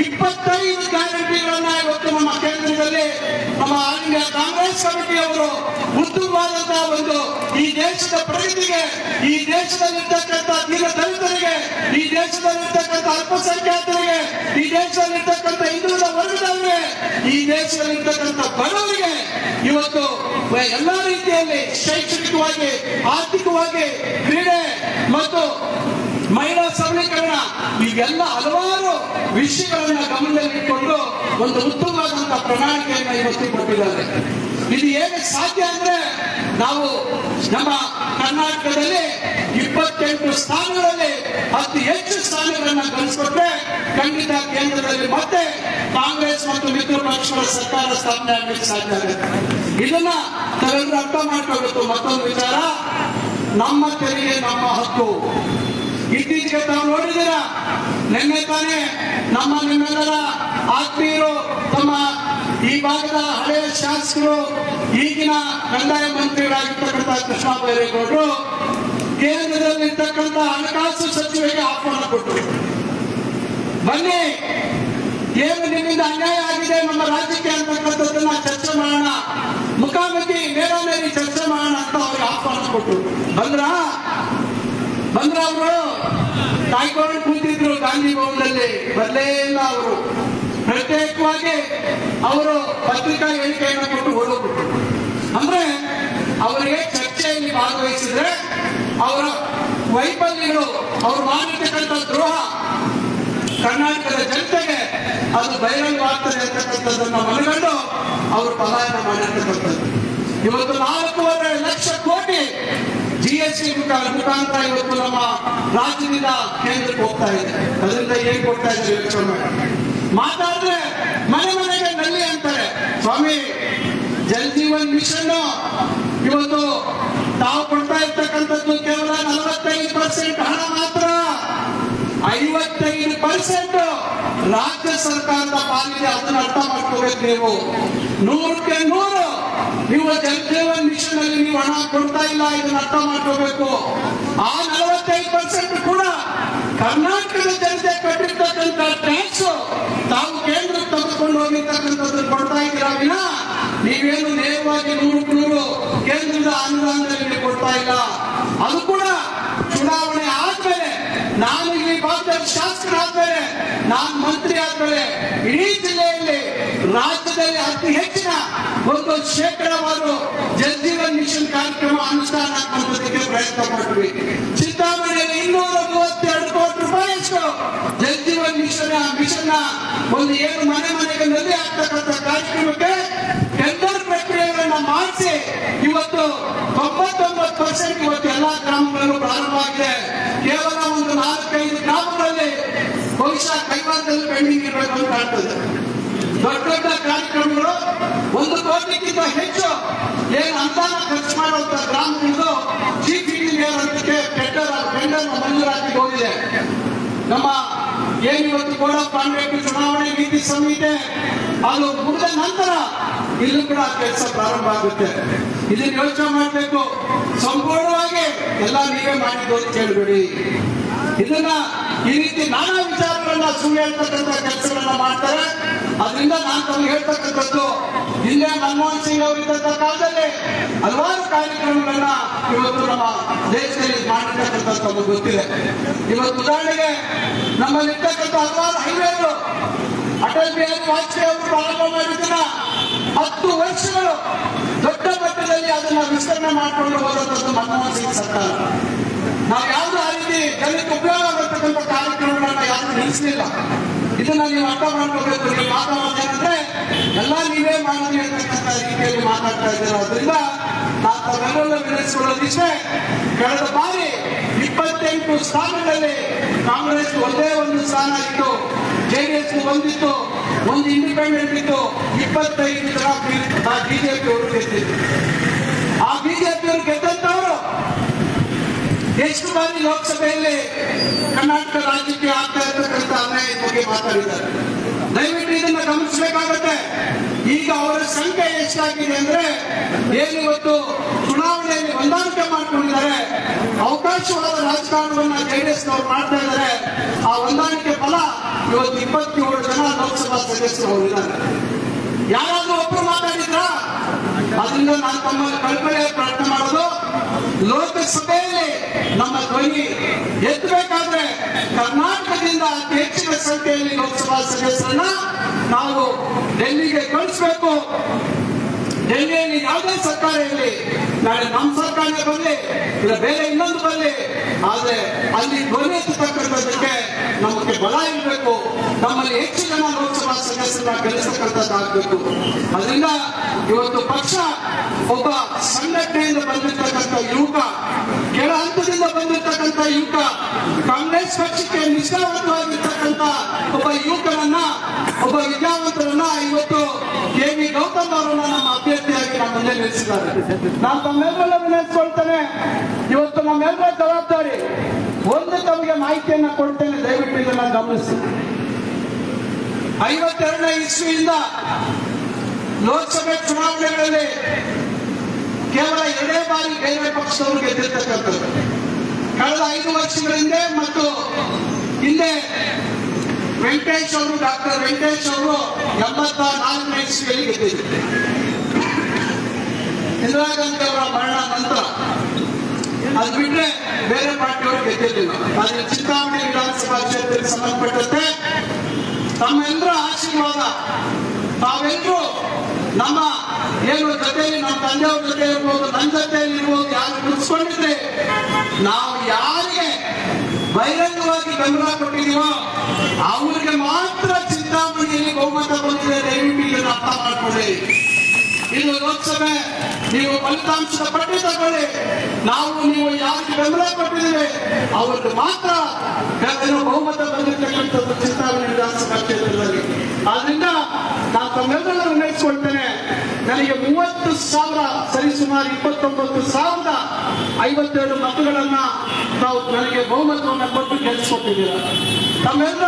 25 ಗ್ಯಾರಂಟಿಗಳನ್ನ ಇವತ್ತು ನಮ್ಮ ಕೇಂದ್ರದಲ್ಲಿ ನಮ್ಮ ಆಲ್ ಇಂಡಿಯಾ ಕಾಂಗ್ರೆಸ್ ಕಮಿಟಿಯವರು ಉತ್ತಮವಾದಂತಹ ಒಂದು ಈ ದೇಶದ ಪ್ರಗತಿಗೆ, ಈ ದೇಶದಲ್ಲಿರ್ತಕ್ಕಂಥ ದೀನ ದಲಿತರಿಗೆ, ಈ ದೇಶದಲ್ಲಿರ್ತಕ್ಕಂಥ ಅಲ್ಪಸಂಖ್ಯಾತರಿಗೆ, ಈ ದೇಶದಲ್ಲಿರ್ತಕ್ಕಂಥ ಹಿಂದುಳಿದ ವರ್ಗದವರಿಗೆ, ಈ ದೇಶದಲ್ಲಿರ್ತಕ್ಕಂಥ ಬಡವರಿಗೆ ಇವತ್ತು ಎಲ್ಲಾ ರೀತಿಯಲ್ಲಿ ಶೈಕ್ಷಣಿಕವಾಗಿ, ಆರ್ಥಿಕವಾಗಿ, ಕ್ರೀಡೆ ಮತ್ತು ಮಹಿಳಾ ಸಬಲೀಕರಣ, ಈಗೆಲ್ಲ ಹಲವಾರು ವಿಷಯಗಳನ್ನ ಗಮನದಲ್ಲಿಟ್ಟುಕೊಂಡು ಒಂದು ಉತ್ತಮವಾದಂತಹ ಪ್ರಣಾಳಿಕೆಯನ್ನ ಇವತ್ತು ಕೊಟ್ಟಿದ್ದಾರೆ. ಇದು ಹೇಗೆ ಸಾಧ್ಯ ಅಂದ್ರೆ, ನಾವು ನಮ್ಮ ಕರ್ನಾಟಕದಲ್ಲಿ 28 ಸ್ಥಾನಗಳಲ್ಲಿ ಅತಿ ಹೆಚ್ಚು ಸ್ಥಾನಗಳನ್ನ ಗಳಿಸಿಕೊಟ್ರೆ ಖಂಡಿತ ಕೇಂದ್ರದಲ್ಲಿ ಮತ್ತೆ ಕಾಂಗ್ರೆಸ್ ಮತ್ತು ಮಿತ್ರ ಪಕ್ಷಗಳ ಸರ್ಕಾರ ಸ್ಥಾಪನೆ ಆಗಲಿಕ್ಕೆ ಸಾಧ್ಯ ಆಗುತ್ತೆ. ಇದನ್ನ ತಾವೆಲ್ಲರೂ ಅರ್ಥ ಮಾಡ್ಕೊಳ್ಬೇಕು. ಮತ್ತೊಂದು ವಿಚಾರ, ನಮ್ಮ ತೆರಿಗೆ ನಮ್ಮ ಹಕ್ಕು. ಇತ್ತೀಚೆಗೆ ತಾವು ನೋಡಿದಿರ, ನಿನ್ನೆ ತಾನೇ ನಿಮ್ಮೆಲ್ಲರ ಆತ್ಮೀಯರು, ತಮ್ಮ ಈ ಭಾಗದ ಹಳೆಯ ಶಾಸಕರು, ಈಗಿನ ಕಂದಾಯ ಮಂತ್ರಿಗಳಾಗಿರ್ತಕ್ಕಂಥ ಕೃಷ್ಣ ಬೈರೇಗೌಡರು ಕೇಂದ್ರದಲ್ಲಿರ್ತಕ್ಕಂಥ ಹಣಕಾಸು ಸಚಿವರಿಗೆ ಆಹ್ವಾನ ಕೊಟ್ಟರು. ಬನ್ನಿ, ಏನು ನಿಮ್ಮಿಂದ ಅನ್ಯಾಯ ಆಗಿದೆ ನಮ್ಮ ರಾಜ್ಯಕ್ಕೆ ಅಂತಕ್ಕಂಥದ್ದನ್ನ ಚರ್ಚೆ ಮಾಡೋಣ, ಮುಖಾಮುಖಿ ನೇರಾನೇರಿ ಚರ್ಚೆ ಮಾಡೋಣ ಅಂತ ಅವ್ರಿಗೆ ಆಹ್ವಾನ ಕೊಟ್ಟರು. ಬಂದ್ರ ಅವರು ಕಾಯ್ಕೊಂಡು ಕೂತಿದ್ರು ಗಾಂಧಿ ಭವನದಲ್ಲಿ, ಬರಲೇ ಇಲ್ಲ. ಅವರು ಪ್ರತ್ಯೇಕವಾಗಿ ಅವರು ಪತ್ರಿಕಾ ಹೇಳಿಕೆಯನ್ನು ಕೊಟ್ಟು ಹೊರಬಿಟ್ರು. ಅಂದ್ರೆ ಅವರಿಗೆ ಚರ್ಚೆಯಲ್ಲಿ ಭಾಗವಹಿಸಿದ್ರೆ ಅವರ ವೈಫಲ್ಯಗಳು, ಅವರು ಮಾಡಿರ್ತಕ್ಕಂಥ ದ್ರೋಹ ಕರ್ನಾಟಕದ ಜನತೆಗೆ ಅದು ಬಹಿರಂಗವಾಗ್ತದೆ ಅಂತಕ್ಕಂಥದ್ದನ್ನ ಮನಗಂಡು ಅವರು ಪಲಾಯನ ಮಾಡಿರ್ತಕ್ಕಂಥದ್ದು. ಇವತ್ತು 4.5 ಲಕ್ಷ ಕೋಟಿ GST ಮುಖಾಂತರ ಇವತ್ತು ನಮ್ಮ ರಾಜ್ಯದಿಂದ ಕೇಂದ್ರಕ್ಕೆ ಹೋಗ್ತಾ ಇದೆ. ಅದರಿಂದ ಏನ್ ಕೊಡ್ತಾ ಇದ್ದಾರೆ ಯೋಚನೆ ಮಾಡಿ. ಮಾತಾಡಿದ್ರೆ ಮನೆ ಮನೆಗೆ ನಲ್ಲಿ ಅಂತಾರೆ. ಸ್ವಾಮಿ, ಜಲ್ ಜೀವನ್ ಮಿಷನ್ ಇವತ್ತು ತಾವು ಕೊಡ್ತಾ ಇರ್ತಕ್ಕಂಥದ್ದು ಕೇವಲ 45% ಹಣ ಮಾತ್ರ. 55% ರಾಜ್ಯ ಸರ್ಕಾರದ ಪಾಲಿಗೆ. ಅದನ್ನ ಅರ್ಥ ಮಾಡ್ಕೋಬೇಕು ನೀವು. 100ಕ್ಕೆ 100 ನೀವು ಜಲ್ ಜೀವನ್ ಮಿಷನ್ ಅಲ್ಲಿ ನೀವು ಹಣ ಕೊಡ್ತಾ ಇಲ್ಲ, ಇದನ್ನ ಅರ್ಥ ಮಾಡ್ಕೋಬೇಕು. ಆ 45% ಕೂಡ ಕರ್ನಾಟಕದ ಜನತೆ ಕಟ್ಟಿರ್ತಕ್ಕಂಥ ಟ್ಯಾಕ್ಸ್ ತಾವು ಕೇಂದ್ರಕ್ಕೆ ತೆಗೆದುಕೊಂಡು ಹೋಗಿರ್ತಕ್ಕಂಥದ್ದು ಕೊಡ್ತಾ ಇದ್ದೀರಾ ವಿನ ನೀವೇನು ನೇರವಾಗಿ 100ಕ್ಕೆ 100 ಕೇಂದ್ರದ ಅನುದಾನದಲ್ಲಿ ಕೊಡ್ತಾ ಇಲ್ಲ. ಅದು ಕೂಡ ಚುನಾವಣೆ ಆದ್ಮೇಲೆ, ನಾನು ಇಲ್ಲಿ ಭಾಗದಲ್ಲಿ ಶಾಸಕರಾದ್ಮೇಲೆ, ನಾನು ಮಂತ್ರಿ ಆದ್ಮೇಲೆ ಇಡೀ ಜಿಲ್ಲೆಯಲ್ಲಿ, ರಾಜ್ಯದಲ್ಲಿ ಅತಿ ಹೆಚ್ಚಿನ ಒಂದು ಶೇಕಡಾವಾರು ಜಲ್ ಜೀವನ್ ಮಿಷನ್ ಕಾರ್ಯಕ್ರಮ ಅನುಷ್ಠಾನ ಮಾಡೋದಕ್ಕೆ ಪ್ರಯತ್ನ ಪಟ್ವಿ. ಚಿಂತಾಮಣಿಯಲ್ಲಿ 232 ಕೋಟಿ ರೂಪಾಯಿಯಷ್ಟು ಜಲ್ ಜೀವನ್ ಮಿಷನ್ ಒಂದು ಏನು ಮನೆ ಮನೆಗೆ ನಲ್ಲಿ ಆಗ್ತಕ್ಕಂಥ ಕಾರ್ಯಕ್ರಮಕ್ಕೆ ಟೆಂಡರ್ ಪ್ರಕ್ರಿಯೆಗಳನ್ನ ಮಾಡಿಸಿ ಇವತ್ತು 99% ಇವತ್ತು ಎಲ್ಲಾ ಗ್ರಾಮಗಳಲ್ಲೂ ಪ್ರಾರಂಭವಾಗಿದೆ. ಕೇವಲ ಒಂದು 4-5 ಗ್ರಾಮಗಳಲ್ಲಿ ಬಹುಶಃ ಕೈವಾರದಲ್ಲಿ ಪೆಂಡಿಂಗ್ ಇರಬೇಕು ಅಂತ ಕಾಣ್ತದೆ. ದೊಡ್ಡ ದೊಡ್ಡ ಕಾರ್ಯಕ್ರಮಗಳು 1 ಕೋಟಿಗಿಂತ ಹೆಚ್ಚು ಏನು ಅನುದಾನ ಖರ್ಚು ಮಾಡುವಂತ ಗ್ರಾಮಗಳಿಗೂ ಚೀಫ್ ಇಂಜಿನಿಯರ್ ಅದಕ್ಕೆ ಟೆಂಡರ್ ಮಂಜೂರಾತಿ ಹೋಗಿದೆ. ನಮ್ಮ ಏನಿವತ್ತು ಕೋಡ್ ಆಫ್ ಕಾಂಡಕ್ಟ್ ಚುನಾವಣೆ ನೀತಿ ಸಂಹಿತೆ ಅದು ಮುಗಿದ ನಂತರ ಇಲ್ಲೂ ಕೂಡ ಕೆಲಸ ಪ್ರಾರಂಭ ಆಗುತ್ತೆ. ಇದನ್ನ ಯೋಚನೆ ಮಾಡಬೇಕು. ಸಂಪೂರ್ಣವಾಗಿ ಎಲ್ಲ ನೀವೇ ಮಾಡಿದ್ದು ಅಂತ ಕೇಳಬೇಡಿ. ಇದನ್ನ ಈ ರೀತಿ ನಾನಾ ವಿಚಾರಗಳನ್ನ ಸುಳ್ಳು ಹೇಳ್ತಕ್ಕಂಥ ಕೆಲಸಗಳನ್ನ ಮಾಡ್ತಾರೆ. ಅದರಿಂದ ನಾನು ತಮ್ಗೆ ಹೇಳ್ತಕ್ಕಂಥದ್ದು, ಹಿಂದೆ ಮನಮೋಹನ್ ಸಿಂಗ್ ಅವರಿದ್ದಂತ ಕಾಲದಲ್ಲಿ ಹಲವಾರು ಕಾರ್ಯಕ್ರಮಗಳನ್ನ ಇವತ್ತು ನಮ್ಮ ದೇಶದಲ್ಲಿ ಮಾಡಿರ್ತಕ್ಕಂಥದ್ದು ತಮಗೆ ಗೊತ್ತಿದೆ. ಇವತ್ತು ಉದಾಹರಣೆಗೆ ನಮ್ಮಲ್ಲಿರ್ತಕ್ಕಂಥ ಹಲವಾರು ಹೈವೇಗಳು ಅಟಲ್ ಬಿಹಾರಿ ವಾಜಪೇಯಿ ಅವರು ಪ್ರಾರಂಭ ಮಾಡಿದ್ದನ್ನ 10 ವರ್ಷಗಳು ದೊಡ್ಡ ಮಟ್ಟದಲ್ಲಿ ಅದನ್ನ ವಿಸ್ತರಣೆ ಮಾಡಿಕೊಂಡು ಹೋದಂಥದ್ದು ಮನಮೋಹನ್ ಸಿಂಗ್ ಸರ್ಕಾರ. ನಾವು ಯಾವ್ದು ಆ ರೀತಿ ಜನಕ್ಕೆ ಉಪಯೋಗ ಆಗತಕ್ಕಂಥ ಕಾರ್ಯಕ್ರಮಗಳನ್ನ ಯಾರು ನಿಲ್ಲಿಸಲಿಲ್ಲ. ಇದನ್ನ ನೀವು ಅರ್ಥ ಮಾಡ್ಕೋಬೇಕು. ನೀವು ಮಾತಾಡೋದೇನಂದ್ರೆ ಎಲ್ಲ ನೀವೇ ಮಾಡಿ ಅಂತಕ್ಕಂಥ ರೀತಿಯಲ್ಲಿ ಮಾತಾಡ್ತಾ ಇದ್ದೀರ. ಅದರಿಂದ ನಾನು ತಾವೆಲ್ಲ ವಿನಂತಿಸಿಕೊಳ್ಳೋದಿಷ್ಟೇ, ಕಳೆದ ಬಾರಿ 28 ಸ್ಥಾನಗಳಲ್ಲಿ ಕಾಂಗ್ರೆಸ್ ಒಂದೇ ಒಂದು ಸ್ಥಾನ ಇತ್ತು, JDS ಒಂದಿತ್ತು, ಒಂದು ಇಂಡಿಪೆಂಡೆಂಟ್ ಇತ್ತು. 25 ಜನ ಬಿಜೆಪಿ ಅವರು ಗೆದ್ದಿದ್ರು. ಆ ಬಿಜೆಪಿ ಅವರು ಗೆದ್ದಂತವರು ಎಷ್ಟು ಬಾರಿ ಲೋಕಸಭೆಯಲ್ಲಿ ಕರ್ನಾಟಕ ರಾಜ್ಯಕ್ಕೆ ಆಗ್ತಾ ಇರ್ತಕ್ಕಂಥ ಅನ್ಯಾಯದ ಬಗ್ಗೆ ಮಾತಾಡಿದ್ದಾರೆ. ದಯವಿಟ್ಟು ಇದನ್ನ ಗಮನಿಸಬೇಕಾಗತ್ತೆ. ಈಗ ಅವರ ಸಂಖ್ಯೆ ಎಷ್ಟಾಗಿದೆ ಅಂದ್ರೆ, ಏನಿವತ್ತು ಚುನಾವಣೆಯಲ್ಲಿ ಹೊಂದಾಣಿಕೆ ಮಾಡ್ಕೊಂಡಿದ್ದಾರೆ, ಅವಕಾಶವಾದ ರಾಜಕಾರಣವನ್ನ JDS ನವರು ಮಾಡ್ತಾ ಇದ್ದಾರೆ. ಆ ಹೊಂದಾಣಿಕೆ ಫಲ ಇವತ್ತು 27 ಜನ ಲೋಕಸಭಾ ಸದಸ್ಯರು ಅವರಿದ್ದಾರೆ. ಯಾರಾದ್ರೂ ಒಬ್ರು ಮಾತಾಡಿದ್ರ? ಅದರಿಂದ ನಾನು ತಮ್ಮಲ್ಲಿ ಕಳ್ಕೊಳ್ಳೋ ಪ್ರಯತ್ನ ಮಾಡೋದು, ಲೋಕಸಭೆಯಲ್ಲಿ ನಮ್ಮ ಧ್ವನಿ ಎತ್ತಬೇಕಾದ್ರೆ ಕರ್ನಾಟಕದಿಂದ ಅತಿ ಹೆಚ್ಚಿನ ಸಂಖ್ಯೆಯಲ್ಲಿ ಲೋಕಸಭಾ ಸದಸ್ಯರನ್ನ ನಾವು ಡೆಲ್ಲಿಗೆ ಕಳಿಸಬೇಕು. ಡೆಲ್ಲಿಯಲ್ಲಿ ಯಾವುದೇ ಸರ್ಕಾರ ಇರಲಿ, ನಾಳೆ ನಮ್ಮ ಸರ್ಕಾರನೇ ಬರಲಿ, ಇಲ್ಲ ಬೇರೆ ಇನ್ನೊಂದು ಬರಲಿ, ಆದ್ರೆ ಅಲ್ಲಿ ಧ್ವನಿ ಎತ್ತತಕ್ಕಂಥದ್ದಕ್ಕೆ ನಮಗೆ ಬಲ ಇರಬೇಕು. ನಮ್ಮಲ್ಲಿ ಹೆಚ್ಚು ಜನ ಲೋಕಸಭಾ ಸದಸ್ಯರನ್ನ ಗೆಲ್ಲಿಸತಕ್ಕಂಥದ್ದಾಗಬೇಕು. ಅದರಿಂದ ಇವತ್ತು ಪಕ್ಷ ಒಬ್ಬ ಸಂಘಟನೆಯಿಂದ ಬಂದಿರತಕ್ಕಂಥ ಯುವಕ, ಕೆಳ ಹಂತದಿಂದ ಬಂದಿರತಕ್ಕಂಥ ಯುವಕ, ಕಾಂಗ್ರೆಸ್ ಪಕ್ಷಕ್ಕೆ ನಿಷ್ಠಾವಂತವಾಗಿರ್ತಕ್ಕಂಥ ಒಬ್ಬ ಯುವಕನನ್ನ, ಒಬ್ಬ ವಿದ್ಯಾವಂತರನ್ನ ಇವತ್ತು KV ಗೌತಮ್ ಅವರನ್ನ ನಮ್ಮ ಅಭ್ಯರ್ಥಿಯಾಗಿ ನಮ್ಮ ಮುಂದೆ ನಿಲ್ಲಿಸಿದ್ದಾರೆ. ನಾನು ತಮ್ಮೆಲ್ಲರನ್ನ ವಿನಂತಿಸ್ಕೊಳ್ತೇನೆ, ಇವತ್ತು ನಮ್ಮೆಲ್ಲರ ಜವಾಬ್ದಾರಿ. ಒಂದು ತಮಗೆ ಮಾಹಿತಿಯನ್ನ ಕೊಡ್ತೇನೆ, ದಯವಿಟ್ಟು ಇದನ್ನ ಗಮನಿಸಿ. 52ನೇ ಇಸ್ವಿಯಿಂದ ಲೋಕಸಭೆ ಚುನಾವಣೆಗಳಲ್ಲಿ ಕೇವಲ 2 ಬಾರಿ ಬೇರೆ ಪಕ್ಷದವರು ಗೆದ್ದಿರ್ತಕ್ಕಂಥದ್ದು. ಕಳೆದ 5 ವರ್ಷಗಳ ಹಿಂದೆ ಮತ್ತು ಹಿಂದೆ ವೆಂಕಟೇಶ್ ಅವರು, ಡಾಕ್ಟರ್ ವೆಂಕಟೇಶ್ ಅವರು 84ನೇ ಇಸ್ವಿಯಲ್ಲಿ ಗೆದ್ದಿದ್ದಾರೆ. ಇಂದಿರಾ ಗಾಂಧಿ ಅವರ ಮರಣ ನಂತರ ಅದು ಬಿಟ್ಟರೆ ಬೇರೆ ಪಾರ್ಟಿಯವರು ಗೆದ್ದಿರಲಿಲ್ಲ. ಆದರೆ ಚಿಂತಾಮಣಿ ವಿಧಾನಸಭಾ ಕ್ಷೇತ್ರಕ್ಕೆ ಸಂಬಂಧಪಟ್ಟಂತೆ ತಮ್ಮೆಲ್ಲರ ಆಶೀರ್ವಾದ, ತಾವೆಲ್ಲರೂ ನಮ್ಮ ಏನು ಜೊತೆಯಲ್ಲಿ ನಮ್ಮ ತಂದೆಯವ್ರ ಜೊತೆ ಇರ್ಬೋದು, ನನ್ನ ಜೊತೆಯಲ್ಲಿ ಇರ್ಬೋದು, ಯಾರು ಕುಡಿಸ್ಕೊಂಡಿದ್ರೆ ನಾವು ಯಾರಿಗೆ ಬಹಿರಂಗವಾಗಿ ಬೆಂಬಲ ಕೊಟ್ಟಿದೀವೋ ಅವ್ರಿಗೆ ಮಾತ್ರ ಚಿಂತಾಮಣಿಯಲ್ಲಿ ಬಹುಮತ ಬಂದಿದೆ. ದಯವಿಟ್ಟು ಇದನ್ನು ಅರ್ಥ ಮಾಡ್ಕೊಳ್ಳಿ. ಇದು ಲೋಕಸಭೆ, ನೀವು ಫಲಿತಾಂಶದ ಪಟ್ಟಿ ತಗೊಳ್ಳಿ. ನೀವು ಯಾರಿಗೆ ಬೆಂಬಲ ಕೊಟ್ಟಿದ್ದೀವಿ ಅವ್ರಿಗೆ ಮಾತ್ರ ಬಹುಮತ ಬಂದಿರತಕ್ಕಂಥದ್ದು ಚಿಂತಾಮಣಿ ವಿಧಾನಸಭಾ ಕ್ಷೇತ್ರದಲ್ಲಿ. ಆದ್ರಿಂದ ನಾನು ತಮ್ಮೆಲ್ಲರನ್ನು ವಿನಂತಿಸಿಕೊಳ್ತೇನೆ, ನನಗೆ 30,000 ಸರಿಸುಮಾರು 29,057 ಮತಗಳನ್ನ ನಾವು ನನಗೆ ಬಹುಮತವನ್ನು ಕೊಟ್ಟು ಗೆಲ್ಲಿಸಿಕೊಟ್ಟಿದ್ದೀರ. ತಮ್ಮೆಲ್ಲರ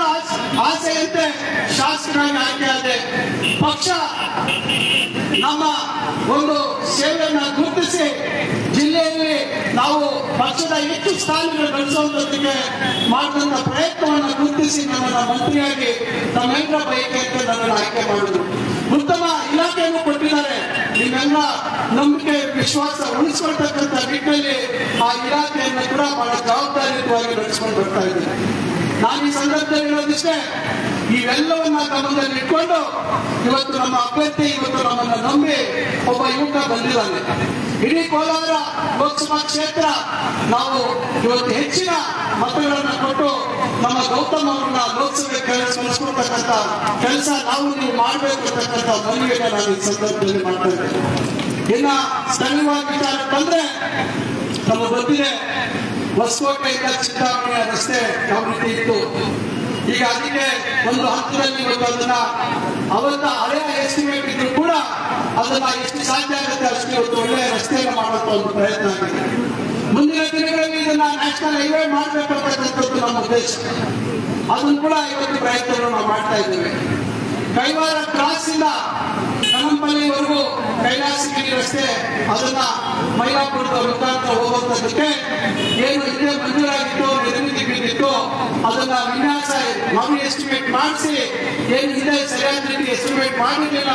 ಆಸೆಯಂತೆ ಶಾಸಕರಾಗಿ ಆಯ್ಕೆಯಾದೆ. ಪಕ್ಷ ನಮ್ಮ ಒಂದು ಸೇವೆಯನ್ನ ಗುರುತಿಸಿ ಜಿಲ್ಲೆಯಲ್ಲಿ ನಾವು ಪಕ್ಷದ ಹೆಚ್ಚು ಸ್ಥಾನಗಳು ಗಳಿಸುವುದಕ್ಕೆ ಮಾಡಿದಂತ ಪ್ರಯತ್ನವನ್ನು ಗುರುತಿಸಿ ನನ್ನನ್ನು ಮಂತ್ರಿಯಾಗಿ ತಮ್ಮೆಲ್ಲರ ಬಯಕೆಯಂತೆ ನನ್ನನ್ನು ಆಯ್ಕೆ ಮಾಡಿದ್ರು. ಉತ್ತಮ ಇಲಾಖೆಯನ್ನು ಕೊಟ್ಟಿದ್ದಾರೆ. ನಿಮ್ಮೆಲ್ಲ ನಂಬಿಕೆ ವಿಶ್ವಾಸ ಉಳಿಸಿಕೊಳ್ತಕ್ಕಂಥ ನಿಟ್ಟಿನಲ್ಲಿ ಆ ಇಲಾಖೆಯನ್ನು ಕೂಡ ಬಹಳ ಜವಾಬ್ದಾರಿಯುತವಾಗಿ ನಡೆಸಿಕೊಂಡು ಬರ್ತಾ ಇದ್ದೇನೆ. ನಾನು ಈ ಸಂದರ್ಭದಲ್ಲಿ ಹೇಳೋದಿಷ್ಟೇ, ಇವೆಲ್ಲವನ್ನ ಗಮನದಲ್ಲಿ ಇಟ್ಕೊಂಡು ಇವತ್ತು ನಮ್ಮ ಅಭ್ಯರ್ಥಿ ಇವತ್ತು ನಮ್ಮನ್ನ ನಂಬಿ ಒಬ್ಬ ಯುವಕ ಬಂದಿದ್ದಾನೆ. ಇಡೀ ಕೋಲಾರ ಲೋಕಸಭಾ ಕ್ಷೇತ್ರ ನಾವು ಇವತ್ತು ಹೆಚ್ಚಿನ ಮತಗಳನ್ನು ಕೊಟ್ಟು ನಮ್ಮ ಗೌತಮ್ ಅವರನ್ನ ಲೋಕಸಭೆ ಕಳಿಸ್ಕೊಳ್ತಕ್ಕಂಥ ಕೆಲಸ ನೀವು ಮಾಡಬೇಕು ಅಂತಕ್ಕಂಥ ಮನವಿಯನ್ನು ನಾನು ಈ ಸಂದರ್ಭದಲ್ಲಿ ಮಾಡ್ತಾ ಇದ್ದೇನೆ. ಇನ್ನ ಸ್ಥಳೀಯವಾಗಿ ವಿಚಾರಕ್ಕೆ ಬಂದ್ರೆ ನಮಗೆ ಗೊತ್ತಿದೆ, ಹೊಸಕೋಟೆಯಿಂದ ಚಿಂತಾಮಣಿಯ ರಸ್ತೆ ಯಾವ ರೀತಿ ಇತ್ತು. ಈಗ ಅದಕ್ಕೆ ಒಂದು ಹಂತದಲ್ಲಿ ಇವತ್ತು ಅದನ್ನ ಅವತ್ತ ಹಳೆಯ ಎಸ್ಟಿಮೇಟ್ ಇದ್ರು ಕೂಡ ಅದನ್ನ ಎಷ್ಟು ಸಾಧ್ಯ ಆಗುತ್ತೆ ಅಷ್ಟು ಇವತ್ತು ಒಳ್ಳೆಯ ರಸ್ತೆಯನ್ನು ಮಾಡುವಂತ ಒಂದು ಪ್ರಯತ್ನ ಆಗಿದೆ. ಮುಂದಿನ ದಿನಗಳಲ್ಲಿ ಇದನ್ನ ನ್ಯಾಷನಲ್ ಹೈವೇ ಮಾಡಬೇಕಂತಕ್ಕಂಥದ್ದು ನಮ್ಮ ಉದ್ದೇಶ. ಅದನ್ನು ಕೂಡ ಇವತ್ತು ಪ್ರಯತ್ನವನ್ನು ನಾವು ಮಾಡ್ತಾ ಇದ್ದೇವೆ. ಕೈವಾರ ಕ್ರಾಸ್ ಇಂದ ಕನಂಪಲ್ಲಿವರೆಗೂ ಕೈಲಾಸಗಿರಿ ರಸ್ತೆ ಅದನ್ನ ಮೈಲಾಪುರದ ಮುಖಾಂತರ ಹೋಗುವಂತದಕ್ಕೆ ಏನು ಇದೇ ಮಂಜೂರಾಗಿತ್ತು, ನಿರ್ಮಿತಿ ಬಿದ್ದಿತ್ತು, ಅದನ್ನ ವಿನ್ಯಾಸ ನಾವು ಎಸ್ಟಿಮೇಟ್ ಮಾಡಿಸಿ ಏನು ಇದೆ ಸರಿಯಾದ ರೀತಿ ಎಸ್ಟಿಮೇಟ್ ಮಾಡಿರಲಿಲ್ಲ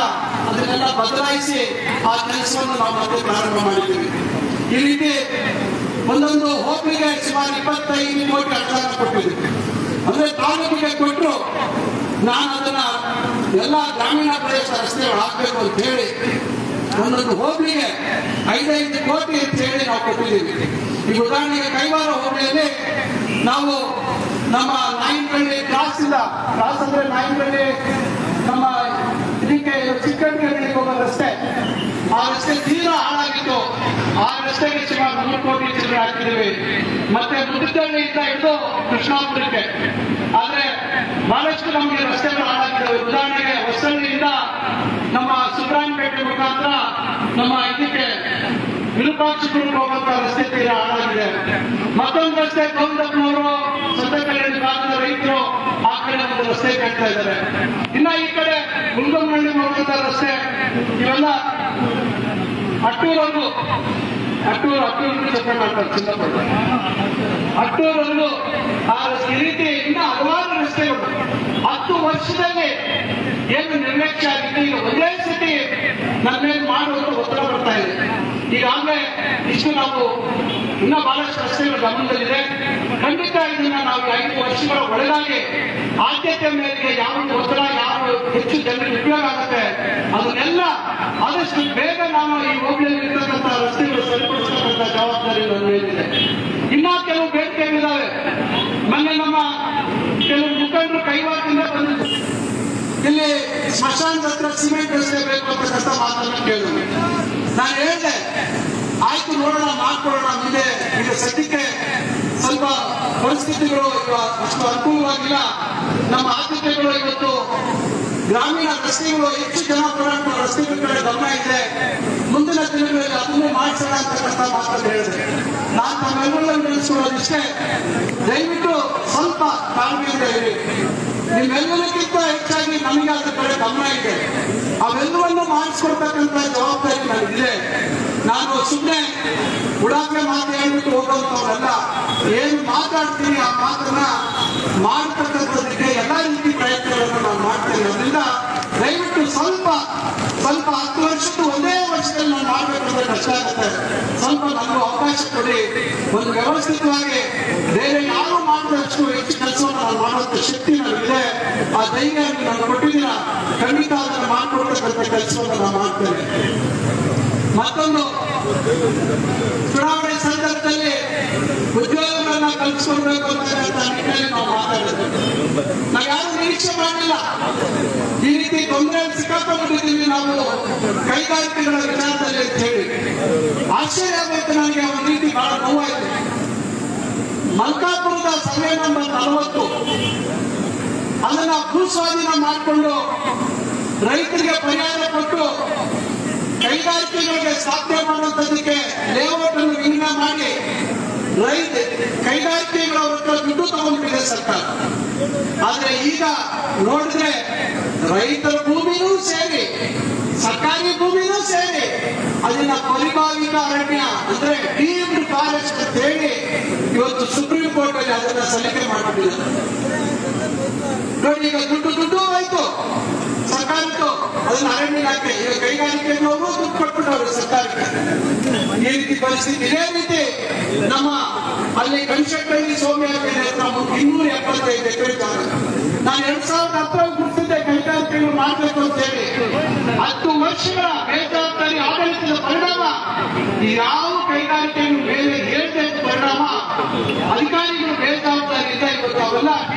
ಅದನ್ನೆಲ್ಲ ಬದಲಾಯಿಸಿ ಆ ಕೆಲಸವನ್ನು ನಾವು ಮತ್ತೆ ಪ್ರಾರಂಭ ಮಾಡಿದ್ದೀವಿ. ಈ ರೀತಿ ಒಂದೊಂದು ಹೋಬಳಿಗೆ ಸುಮಾರು 25 ಕೋಟಿ ಅನುದಾನ ಕೊಟ್ಟಿದ್ದೀವಿ. ಅಂದ್ರೆ ತಾಲೂಕಿಗೆ ಕೊಟ್ಟರು ನಾನು ಅದನ್ನ ಎಲ್ಲ ಗ್ರಾಮೀಣ ಪ್ರದೇಶ ರಸ್ತೆಗಳು ಹಾಕಬೇಕು ಅಂತ ಹೇಳಿ ಒಂದೊಂದು ಹೋಬಳಿಗೆ 5 ಕೋಟಿ ಅಂತ ಹೇಳಿ ನಾವು ಕೊಟ್ಟಿದ್ದೀವಿ. ಈಗ ಉದಾಹರಣೆಗೆ ಕೈವಾರ ಹೋಬಳಿಯಲ್ಲಿ ನಾವು ನಮ್ಮ ನಾಯಕನಹಳ್ಳಿ ಕ್ರಾಸ್ ಅಂದ್ರೆ ನಾಯಕನಹಳ್ಳಿ ನಮ್ಮ ಇದಕ್ಕೆ ಚಿಕ್ಕಂಡಿಗೆ ಹೋಗೋ ರಸ್ತೆ, ಆ ರಸ್ತೆ ತೀರಾ ಹಾಳಾಗಿತ್ತು. ಆ ರಸ್ತೆಗೆ ಸುಮಾರು 3 ಕೋಟಿ ಚಿಲ್ಲರೆ ಹಾಕಿದ್ದೀವಿ. ಮತ್ತೆ ಮುದ್ದಹಳ್ಳಿಯಿಂದ ಹಿಡಿದು ಕೃಷ್ಣಾಪುರಕ್ಕೆ ಆದ್ರೆ ಬಹಳಷ್ಟು ನಮಗೆ ರಸ್ತೆಗಳು ಹಾಳಾಗಿದ್ದಾವೆ. ಉದಾಹರಣೆಗೆ ಹೊಸಳ್ಳಿಯಿಂದ ನಮ್ಮ ಸುಬ್ರಾಯಪೇಟೆ ಮುಖಾಂತರ ನಮ್ಮ ಇದಕ್ಕೆ ವಿರೂಪಾಕ್ಷಪುರಕ್ಕೆ ಹೋಗುವಂತ ರಸ್ತೆ ತೀರಾ ಹಾಳಾಗಿದೆ. ಮತ್ತೊಂದು ರಸ್ತೆ ಗೋವಿಂದಪ್ಪನವರು ಸತ್ತಕಲ್ಯಾಣಿ ಭಾಗದ ರೈತರು ಆ ಕಡೆ ಒಂದು ರಸ್ತೆ ಕಟ್ತಾ ಇದ್ದಾರೆ. ಇನ್ನ ಈ ಕಡೆ ಗುಲ್ಗಂನಹಳ್ಳಿ ಹೋಗುವಂತ ರಸ್ತೆ ಇವೆಲ್ಲ ಅಟ್ಟೂರವರೆಗೂ ಈ ರೀತಿ ಇನ್ನ ಹಲವಾರು ರಸ್ತೆಗಳು 10 ವರ್ಷದಲ್ಲಿ ಏನು ನಿರ್ಲಕ್ಷ್ಯ ಆಗಿತ್ತು. ಈಗ ಒಂದೇ ಸತಿ ನನ್ನ ಮೇಲೆ ಮಾಡುವಂತ ಒತ್ತಡ ಬರ್ತಾ ಇದೆ. ಈಗಾಗಲೇ ಇಷ್ಟು ನಾವು ಇನ್ನ ಬಹಳಷ್ಟು ರಸ್ತೆಗಳು ಗಮನದಲ್ಲಿದೆ. ಖಂಡಿತ ಇದನ್ನ ನಾವು 5 ವರ್ಷಗಳ ಒಳಗಾಗಿ ಆದ್ಯತೆ ಮೇರೆಗೆ ಯಾವ ಒತ್ತಡ ಯಾವ ಹೆಚ್ಚು ಜನರಿಗೆ ಉಪಯೋಗ ಆಗುತ್ತೆ ಅದನ್ನೆಲ್ಲ ಆದಷ್ಟು ಬೇಗ ನಾವು ಈ ಹೋಬಳಿಯಲ್ಲಿ ಇರ್ತಕ್ಕಂಥ ರಸ್ತೆಗಳು ಸರಿಪಡಿಸತಕ್ಕಂಥ ಜವಾಬ್ದಾರಿ ನನ್ನ ಮೇಲಿದೆ. ಇನ್ನ ಕೆಲವು ಬೇಡಿಕೆಗಳಿದ್ದಾವೆ. ಮೊನ್ನೆ ನಮ್ಮ ಕೆಲವು ಮುಖಂಡರು ಕೈವಾರದಿಂದ ಬಂದಿದ್ದು ಇಲ್ಲಿ ಸ್ಮಶಾನದ ಹತ್ರ ಸಿಮೆಂಟ್ ರಸ್ತೆ ಬೇಕು ಅಂತಕ್ಕಂಥ ಮಾತನ್ನು ಕೇಳಿದ್ರು. ನಾನು ಹೇಳಿದೆ ಆಯ್ತು ನೋಡೋಣ ಮಾಡ್ಕೊಳ್ಳೋಣ ಮುಂದೆ. ಈಗ ಸದ್ಯಕ್ಕೆ ಸ್ವಲ್ಪ ಪರಿಸ್ಥಿತಿಗಳು ಅಷ್ಟು ಅನುಕೂಲವಾಗಿಲ್ಲ. ನಮ್ಮ ಆದ್ಯತೆಗಳು ಇವತ್ತು ಗ್ರಾಮೀಣ ರಸ್ತೆಗಳು ಹೆಚ್ಚು ಜನ ಓಡಾಡುವ ರಸ್ತೆಗಳ ಕಡೆ ಗಮನ ಇದೆ. ಮುಂದಿನ ದಿನಗಳಲ್ಲಿ ಅದನ್ನೇ ಮಾಡಿಸೋಣ ಅಂತಕ್ಕಂಥ ಮಾತನ್ನು ಹೇಳಿದೆ. ನಾನು ತಮ್ಮೆಲ್ಲರನ್ನು ನೆನೆಸ್ಕೊಳ್ಳೋದಿಷ್ಟೇ, ದಯವಿಟ್ಟು ಸ್ವಲ್ಪ ತಾಳ್ಮೆಯಿಂದ ಇರಿ. ನಿಮ್ಮೆಲ್ಲರಿಗಿಂತ ಹೆಚ್ಚಾಗಿ ನಮಗೆ ಅದ್ರ ಕಡೆ ಗಮನ ಇದೆ. ಅವೆಲ್ಲವನ್ನು ಮಾಡಿಸ್ಕೊಡ್ತಕ್ಕಂಥ ಜವಾಬ್ದಾರಿ ನನಗಿದೆ. ನಾನು ಸುಮ್ಮನೆ ಉಡಾಫೆ ಮಾತು ಹೇಳ್ಬಿಟ್ಟು ಹೋಗುವಂತವರೆಲ್ಲ. ಏನು ಮಾತಾಡ್ತೀನಿ ಆ ಮಾತನ್ನ ಮಾಡತಕ್ಕಂಥದಕ್ಕೆ ಎಲ್ಲ ರೀತಿ ಪ್ರಯತ್ನಗಳನ್ನು ನಾನು ಮಾಡ್ತೇನೆ. ಅದರಿಂದ ದಯವಿಟ್ಟು ಸ್ವಲ್ಪ 10 ವರ್ಷದ್ದು ಒಂದೇ ವರ್ಷದಲ್ಲಿ ನಾನು ಮಾಡ್ಬೇಕಂದ್ರೆ ಕಷ್ಟ ಆಗುತ್ತೆ. ಸ್ವಲ್ಪ ನನಗೂ ಅವಕಾಶ ಕೊಡಿ. ಒಂದು ವ್ಯವಸ್ಥಿತವಾಗಿ ಬೇರೆ ಯಾರು ಮಾಡಿದಷ್ಟು ಹೆಚ್ಚು ಕೆಲಸವನ್ನು ನಾನು ಮಾಡುವಂತ ಶಕ್ತಿ ನನಗಿದೆ. ಆ ಧೈರ್ಯ ನಾನು ಕೊಟ್ಟಿದ್ದೀನ. ಖಂಡಿತ ಅದನ್ನು ಮಾಡಿಕೊಡ್ತಕ್ಕಂಥ ಕೆಲಸವನ್ನು ನಾನು ಮಾಡ್ತೇನೆ. ಮತ್ತೊಂದು, ಚುನಾವಣೆ ಸಂದರ್ಭದಲ್ಲಿ ಉದ್ಯೋಗಗಳನ್ನ ಕಲ್ಪಿಸ್ಕೊಳ್ಬೇಕು ಅಂತಕ್ಕಂಥ ನಿಟ್ಟಿನಲ್ಲಿ ನಾವು ಮಾತಾಡಿದ್ವಿ. ನಾವು ಯಾರು ನಿರೀಕ್ಷೆ ಮಾಡಲಿಲ್ಲ. ಈ ರೀತಿ ತೊಂದರೆ ಸಿಕ್ಕಾಕೊಂಡಿದ್ದೀವಿ ನಾವು ಕೈಗಾರಿಕೆಗಳ ವಿಚಾರದಲ್ಲಿ ಅಂತ ಹೇಳಿ. ಆಶ್ಚರ್ಯ ಆಗುತ್ತೆ ನನಗೆ. ಒಂದು ರೀತಿ ಬಹಳ ನೋವಾಯಿತು. ಮಲ್ಕಾಪುರದ ಸರ್ವೆ ನಂಬರ್ 40 ಅದನ್ನ ಭೂಸ್ವಾಧೀನ ಮಾಡಿಕೊಂಡು ರೈತರಿಗೆ ಪರಿಹಾರ ಕೊಟ್ಟು ಕೈಗಾರಿಕೆಗಳಿಗೆ ಸಾಧ್ಯ ಮಾಡುವಂತದಕ್ಕೆ ಲೇಔಟ್ ಅನ್ನು ವಿನಿಮಯ ಮಾಡಿ ಕೈಗಾರಿಕೆಗಳ ಹತ್ರ ದುಡ್ಡು ತಗೊಂಡಿದೆ ಸರ್ಕಾರ. ಆದ್ರೆ ಈಗ ನೋಡಿದ್ರೆ ರೈತರ ಭೂಮಿನೂ ಸೇರಿ ಸರ್ಕಾರಿ ಭೂಮಿನೂ ಸೇರಿ ಅದನ್ನ ಪರಿಭಾವಿಕ ಅರಣ್ಯ ಅಂದ್ರೆ ಡೀಮ್ಡ್ ಫಾರೆಸ್ಟ್ ಅಂತ ಹೇಳಿ ಇವತ್ತು ಸುಪ್ರೀಂ ಕೋರ್ಟ್ ಅಲ್ಲಿ ಅದನ್ನ ಸಲ್ಲಿಕೆ ಮಾಡಿದ್ದಾರೆ. ನೋಡಿ, ಈಗ ದುಡ್ಡು ಆಯ್ತು ಸರ್ಕಾರದ್ದು, ಅದನ್ನ ಅರಣ್ಯ ಇಲಾಖೆ ಈಗ ಕೈಗಾರಿಕೆಗಳವರು ದುಡ್ಡು ಕೊಟ್ಬಿಟ್ಟವ್ರು ಸರ್ಕಾರಕ್ಕೆ. ಈ ರೀತಿ ಪರಿಸ್ಥಿತಿ. ಇದೇ ರೀತಿ ನಮ್ಮ ಅಲ್ಲಿ ಕನ್ಸ್ಟ್ರಕ್ಟಲ್ಲಿ ಸೋಮ್ಯ 275 ಎಕರೆ ಜಾಗ ನಾನು 2010 ಗುರುತಿದ್ದೆ ಕೈಗಾರಿಕೆಗಳು ಮಾಡಬೇಕು ಅಂತ ಹೇಳಿ. 10 ವರ್ಷಗಳ ಬೇಜವಾಬ್ದಾರಿ ಆಡಳಿತದ ಪರಿಣಾಮ ಯಾವ ಕೈಗಾರಿಕೆಗಳು ಮೇಲೆ ಹೇಳ್ತಾ ಇದ್ದ ಪರಿಣಾಮ ಅಧಿಕಾರಿಗಳು ಬೇಜವಾಬ್ದಾರಿಯಿಂದ ಇವತ್ತು ಅವೆಲ್ಲ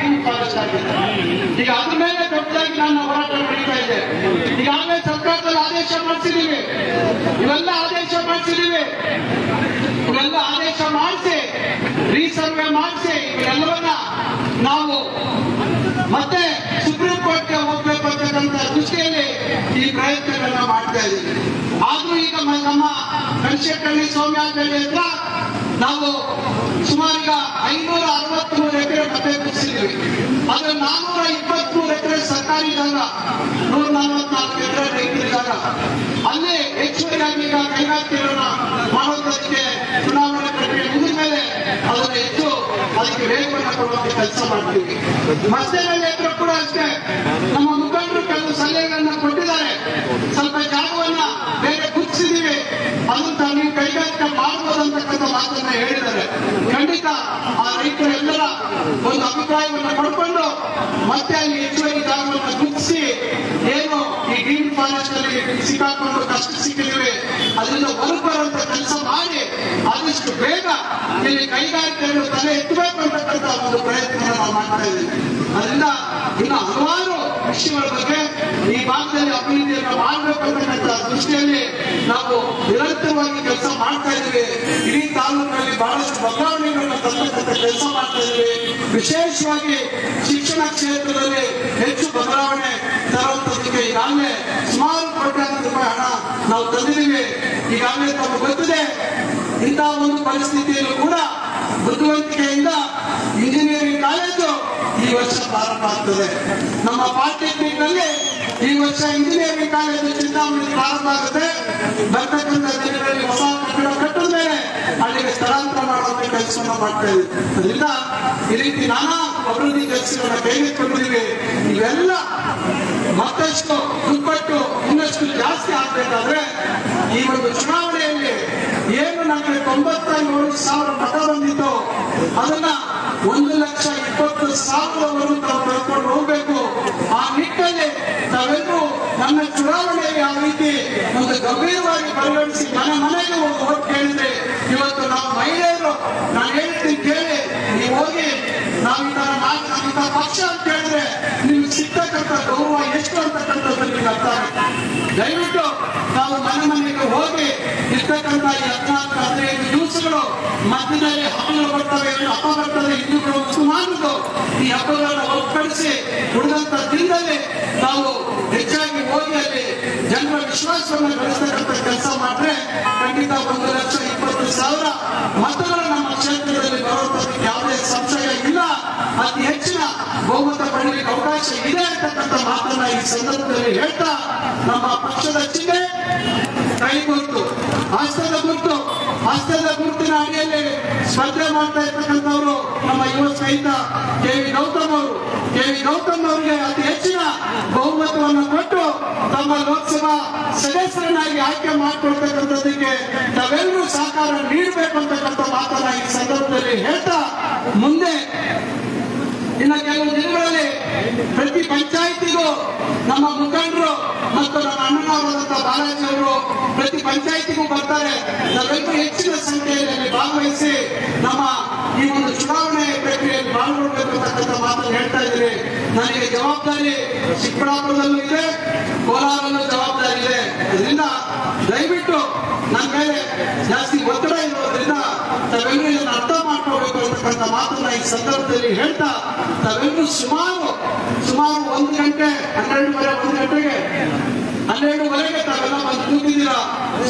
ಫಾರೆಸ್ಟ್ ಆಗಿದೆ. ಈಗ ಅದ್ರ ಮೇಲೆ ದೊಡ್ಡದಾಗಿ ನಾನು ಹೋರಾಟ ನಡೀತಾ ಇದೆ. ಈಗಾಗಲೇ ಸರ್ಕಾರದಲ್ಲಿ ಆದೇಶ ಮಾಡಿಸಿದ್ದೀವಿ. ಇವೆಲ್ಲ ಆದೇಶ ಮಾಡಿಸಿ ರೀಸರ್ವೆ ಮಾಡಿಸಿ ಇವೆಲ್ಲವನ್ನ ನಾವು ಮತ್ತೆ ಸುಪ್ರೀಂ ಕೋರ್ಟ್ಗೆ ಹೋಗ್ಬೇಕು ಅಂತಕ್ಕಂಥ ದೃಷ್ಟಿಯಲ್ಲಿ ಈ ಪ್ರಯತ್ನಗಳನ್ನ ಮಾಡ್ತಾ ಇದ್ದೀವಿ. ಆದ್ರೂ ಈಗ ನಮ್ಮ ಕನ್ಸ್ಟ್ರಕ್ಟಲ್ಲಿ ಸೋಮ್ಯಾಜಳ್ಳಿ ಹತ್ರ ನಾವು ಸುಮಾರೀಗ 563 ಎಕರೆ ಮತ್ತೆ ಗುರುತಿಸಿದ್ವಿ. ಆದ್ರೆ 423 ಎಕರೆ ಸರ್ಕಾರಿ ಜಾಗ, 144 ಎಕರೆ ರೈತರ ಜಾಗ. ಅಲ್ಲೇ ಹೆಚ್ಚುವರಿಯಾಗಿ ಈಗ ಕೈಗಾರಿಕೆಗಳನ್ನ ಮಾಡೋದಕ್ಕೆ ಚುನಾವಣೆ ಪ್ರಕ್ರಿಯೆ ಮುಗಿದ ಮೇಲೆ ಅದನ್ನ ಹೆಚ್ಚು ಅದಕ್ಕೆ ವೇಗವನ್ನು ಕೊಡುವಂತ ಕೆಲಸ ಮಾಡ್ತೀವಿ. ಮತ್ತೆನಲ್ಲಿ ಹತ್ರ ಕೂಡ ಅಷ್ಟೇ ನಮ್ಮ ಮುಖಂಡರು ಕೆಲವು ಸಲಹೆಗಳನ್ನ ಕೊಟ್ಟಿದ್ದಾರೆ. ಸ್ವಲ್ಪ ಜಾಗವನ್ನ ಬೇರೆ ಗುರುತಿಸಿದೀವಿ, ಅದನ್ನ ನೀವು ಕೈಗಾರಿಕೆ ಮಾಡಬಹುದಂತಕ್ಕಂಥ ಮಾತನ್ನ ಹೇಳಿದ್ದಾರೆ. ಖಂಡಿತ ಆ ರೈತರೆಲ್ಲರ ಒಂದು ಅಭಿಪ್ರಾಯವನ್ನು ಪಡ್ಕೊಂಡು ಮತ್ತೆ ಅಲ್ಲಿ ಹೆಚ್ಚುವರಿ ಜಾಗವನ್ನು ಗುರುತಿಸಿ ಏನು ಈ ಗ್ರೀನ್ ಫಾರೆಸ್ಟ್ ಅಲ್ಲಿ ಸಿಕ್ಕಾಕೊಂಡು ಕಷ್ಟ ಸಿಕ್ಕಿದ್ದೀವಿ ಅದರಿಂದ ಹೊರಗೆ ಬರುವಂತ ಕೆಲಸ ಮಾಡಿ ಆದಷ್ಟು ಬೇಗ ಇಲ್ಲಿ ಕೈಗಾರಿಕೆಗಳು ತಲೆ ಎತ್ತಬೇಕು ಅಂತಕ್ಕಂಥ ಒಂದು ಪ್ರಯತ್ನ ನಾವು ಮಾಡ್ತಾ ಇದ್ದೀವಿ. ಅದರಿಂದ ಇನ್ನು ಹಲವಾರು ವಿಷಯಗಳ ಬಗ್ಗೆ ಈ ಭಾಗದಲ್ಲಿ ಅಭಿವೃದ್ಧಿಯನ್ನು ಮಾಡಬೇಕು ಅಂತಕ್ಕಂಥ ದೃಷ್ಟಿಯಲ್ಲಿ ನಾವು ನಿರಂತರವಾಗಿ ಕೆಲಸ ಮಾಡ್ತಾ ಇದ್ದೀವಿ. ಇಡೀ ತಾಲೂಕಿನಲ್ಲಿ ಬಹಳಷ್ಟು ಬದಲಾವಣೆಗಳನ್ನು ತರ್ತಕ್ಕಂಥ ಕೆಲಸ ಮಾಡ್ತಾ ಇದ್ದೀವಿ. ವಿಶೇಷವಾಗಿ ಶಿಕ್ಷಣ ಕ್ಷೇತ್ರದಲ್ಲಿ ಹೆಚ್ಚು ಬದಲಾವಣೆ ತರುವಂತದಕ್ಕೆ ಈಗಾಗಲೇ ಸುಮಾರು ಕೋಟ್ಯಾಂತರ ರೂಪಾಯಿ ಹಣ ನಾವು ತಂದಿದ್ದೀವಿ. ಈಗಾಗಲೇ ತಮಗೆ ಗೊತ್ತಿದೆ. ಇಂತಹ ಒಂದು ಪರಿಸ್ಥಿತಿಯಲ್ಲೂ ಕೂಡ ಬುದ್ಧಿವಂತಿಕೆಯಿಂದ ಇಂಜಿನಿಯರಿಂಗ್ ಕಾಲೇಜು ಈ ವರ್ಷ ಪ್ರಾರಂಭ ಆಗ್ತದೆ. ನಮ್ಮ ಪಾಲಿಟೆಕ್ನಿಕ್ ನಲ್ಲಿ ಈ ವರ್ಷ ಇಂಜಿನಿಯರಿಂಗ್ ಕಾಲೇಜು ಚಿಂತಾಮಣಿ ಪ್ರಾರಂಭ ಆಗುತ್ತೆ. ಬರ್ತಕ್ಕಂಥ ದಿನಗಳಲ್ಲಿ ಹೊಸ ಕಟ್ಟಡ ಕಟ್ಟಿದ ಮೇಲೆ ಅಲ್ಲಿಗೆ ಸ್ಥಳಾಂತರ ಮಾಡುವಂತ ಕೆಲಸವನ್ನು ಮಾಡ್ತಾ ಇದ್ದೀವಿ. ಅದರಿಂದ ಈ ರೀತಿ ನಾನಾ ಅಭಿವೃದ್ಧಿ ಕೆಲಸಗಳನ್ನ ಕೈಗೆತ್ತಿಕೊಂಡಿದ್ದೀವಿ. ಇವೆಲ್ಲ ಮತ್ತಷ್ಟು ದುಪ್ಪಟ್ಟು ಇನ್ನಷ್ಟು ಜಾಸ್ತಿ ಆಗ್ಬೇಕಾದ್ರೆ ಈ ಒಂದು ಚುನಾವಣೆಯಲ್ಲಿ ಏನು ನಮಗೆ 97,000 ಮತ ಬಂದಿತ್ತು ಅದನ್ನ 1,20,000 ತಾವು ಕಳ್ಕೊಂಡು ಹೋಗ್ಬೇಕು. ಆ ನಿಟ್ಟಿನಲ್ಲಿ ತಾವೆಲ್ಲರೂ ನನ್ನ ಚುನಾವಣೆಯಲ್ಲಿ ಯಾವ ರೀತಿ ಒಂದು ಗಂಭೀರವಾಗಿ ಪರಿಗಣಿಸಿ ಮನೆಗೆ ಒಂದು ಓಟ್ ಕೇಳಿದ್ರೆ ಇವತ್ತು ನಾವು ಮಹಿಳೆಯರು ನಾನು ಹೇಳ್ತೀನಿ ಕೇಳಿ ನೀವು ಹೋಗಿ ನಾವು ಇಂಥ ಪಕ್ಷ ಅಂತ ಹೇಳಿದ್ರೆ ನಿಮ್ಗೆ ಸಿಗ್ತಕ್ಕಂಥ ಗೌರವ ಎಷ್ಟು ಅಂತಕ್ಕಂಥದ್ದು ನಿಮ್ಗೆ ಅರ್ಥ ಆಗುತ್ತೆ. ದಯವಿಟ್ಟು ನಾವು ಮನೆಗೆ ಹೋಗಿ ಇರ್ತಕ್ಕಂಥ 14-15 ದಿವಸಗಳು ಮಧ್ಯದಲ್ಲಿ ಹಬ್ಬಗಳು ಬರ್ತವೆ, ಹಬ್ಬ ಬರ್ತದೆ, ಹಿಂದೂಗಳು ಮುಸಲ್ಮಾನರು ಈ ಹಬ್ಬಗಳನ್ನ ಒಗ್ಗೂಡಿಸಿ ಉಳಿದಂತ ದಿನದಲ್ಲಿ ನಾವು ಹೆಚ್ಚಾಗಿ ಹೋಗಿ ಅಲ್ಲಿ ಜನರ ವಿಶ್ವಾಸವನ್ನು ಗಳಿಸ್ತಕ್ಕಂಥ ಕೆಲಸ ಮಾಡಿದ್ರೆ ಖಂಡಿತ 1,20,000 ಮತಗಳು ನಮ್ಮ ಕ್ಷೇತ್ರದಲ್ಲಿ ಬರುವುದಕ್ಕೆ ಯಾವುದೇ ಸಂಶಯ ಇಲ್ಲ. ಅತಿ ಹೆಚ್ಚಿನ ಬಹುಮತ ಪಡೆಯಲಿಕ್ಕೆ ಅವಕಾಶ ಇದೆ ಅಂತಕ್ಕಂಥ ಮಾತನ್ನ ಈ ಸಂದರ್ಭದಲ್ಲಿ ಹೇಳ್ತಾ, ನಮ್ಮ ಪಕ್ಷದ ಚಿಹ್ನೆ ಕೈ ಗುರುತು, ಹಸ್ತದ ಗುರುತಿನ ಅಡಿಯಲ್ಲಿ ಸ್ಪರ್ಧೆ ಮಾಡ್ತಾ ಇರ್ತಕ್ಕಂಥವ್ರು ನಮ್ಮ ಯುವ ಸ್ನೇಹಿತ ಕೆ.ವಿ. ಗೌತಮ್ ಅವರಿಗೆ ಅತಿ ಹೆಚ್ಚಿನ ಬಹುಮತವನ್ನು ಕೊಟ್ಟು ತಮ್ಮ ಲೋಕಸಭಾ ಸದಸ್ಯರನ್ನಾಗಿ ಆಯ್ಕೆ ಮಾಡಿಕೊಳ್ತಕ್ಕಂಥದ್ದಕ್ಕೆ ನಾವೆಲ್ಲರೂ ಸಹಕಾರ ನೀಡಬೇಕು ಅಂತಕ್ಕಂಥ ಮಾತನ್ನ ಈ ಸಂದರ್ಭದಲ್ಲಿ ಹೇಳ್ತಾ, ಮುಂದೆ ಇನ್ನು ಕೆಲವು ದಿನಗಳಲ್ಲಿ ಪ್ರತಿ ಪಂಚಾಯಿತಿಗೂ ನಮ್ಮ ಮುಖಂಡರು ಮತ್ತು ನಮ್ಮ ಅಣ್ಣನವರಾದಂತಹ ಬಾಲಾಜಿ ಅವರು ಪ್ರತಿ ಪಂಚಾಯಿತಿಗೂ ಬರ್ತಾರೆ. ನಾವೆಲ್ಲರೂ ಹೆಚ್ಚಿನ ಸಂಖ್ಯೆಯಲ್ಲಿ ಭಾಗವಹಿಸಿ ನಮ್ಮ ಈ ಒಂದು ಚುನಾವಣೆ ಪ್ರಕ್ರಿಯೆಯಲ್ಲಿ ಪಾಲ್ಗೊಳ್ಬೇಕು ಅಂತಕ್ಕಂಥ ಮಾತನ್ನು ಹೇಳ್ತಾ ಇದ್ದೀನಿ. ನನಗೆ ಜವಾಬ್ದಾರಿ ಚಿಕ್ಕಬಳ್ಳಾಪುರದಲ್ಲೂ ಇದೆ, ಕೋಲಾರಲ್ಲೂ ಜವಾಬ್ದಾರಿ ಇದೆ. ಅದರಿಂದ ದಯವಿಟ್ಟು ನನ್ನ ಮೇಲೆ ಜಾಸ್ತಿ ಒತ್ತಡ ಇರೋದ್ರಿಂದ ತಾವೆಲ್ಲರೂ ಇದನ್ನು ಅರ್ಥ ಮಾಡ್ಕೋಬೇಕು ಅಂತಕ್ಕಂಥ ಮಾತನ್ನ ಈ ಸಂದರ್ಭದಲ್ಲಿ ಹೇಳ್ತಾ, ತಾವೆಲ್ಲರೂ ಸುಮಾರು 1 ಗಂಟೆ 12:30 ತಾವೆಲ್ಲ ಬಂದು ಕೂತಿದ್ದೀರಾ.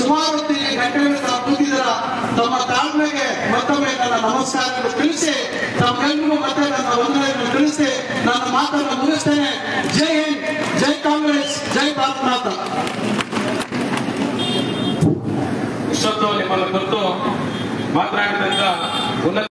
ಸುಮಾರು ಗಂಟೆಗಳು ತಾವು ಕೂತಿದ್ದೀರಾ. ತಮ್ಮ ತಾಳ್ಮೆಗೆ ಮತ್ತೊಮ್ಮೆ ನನ್ನ ನಮಸ್ಕಾರಗಳು ತಿಳಿಸಿ, ತಮ್ಮೆಲ್ಲರಿಗೂ ಮತ್ತೆ ನನ್ನ ವಂದನೆಯನ್ನು ತಿಳಿಸಿ ನನ್ನ ಮಾತನ್ನು ಮುಗಿಸ್ತೇನೆ. ಜೈ ಹಿಂದ್, ಜೈ ಕಾಂಗ್ರೆಸ್, ಜೈ ಭಾರತ್ ಮಾತಾ. ಇಷ್ಟೊತ್ತು ನಿಮ್ಮನ್ನು ಕುರಿತು ಮಾತನಾಡಿದಂತ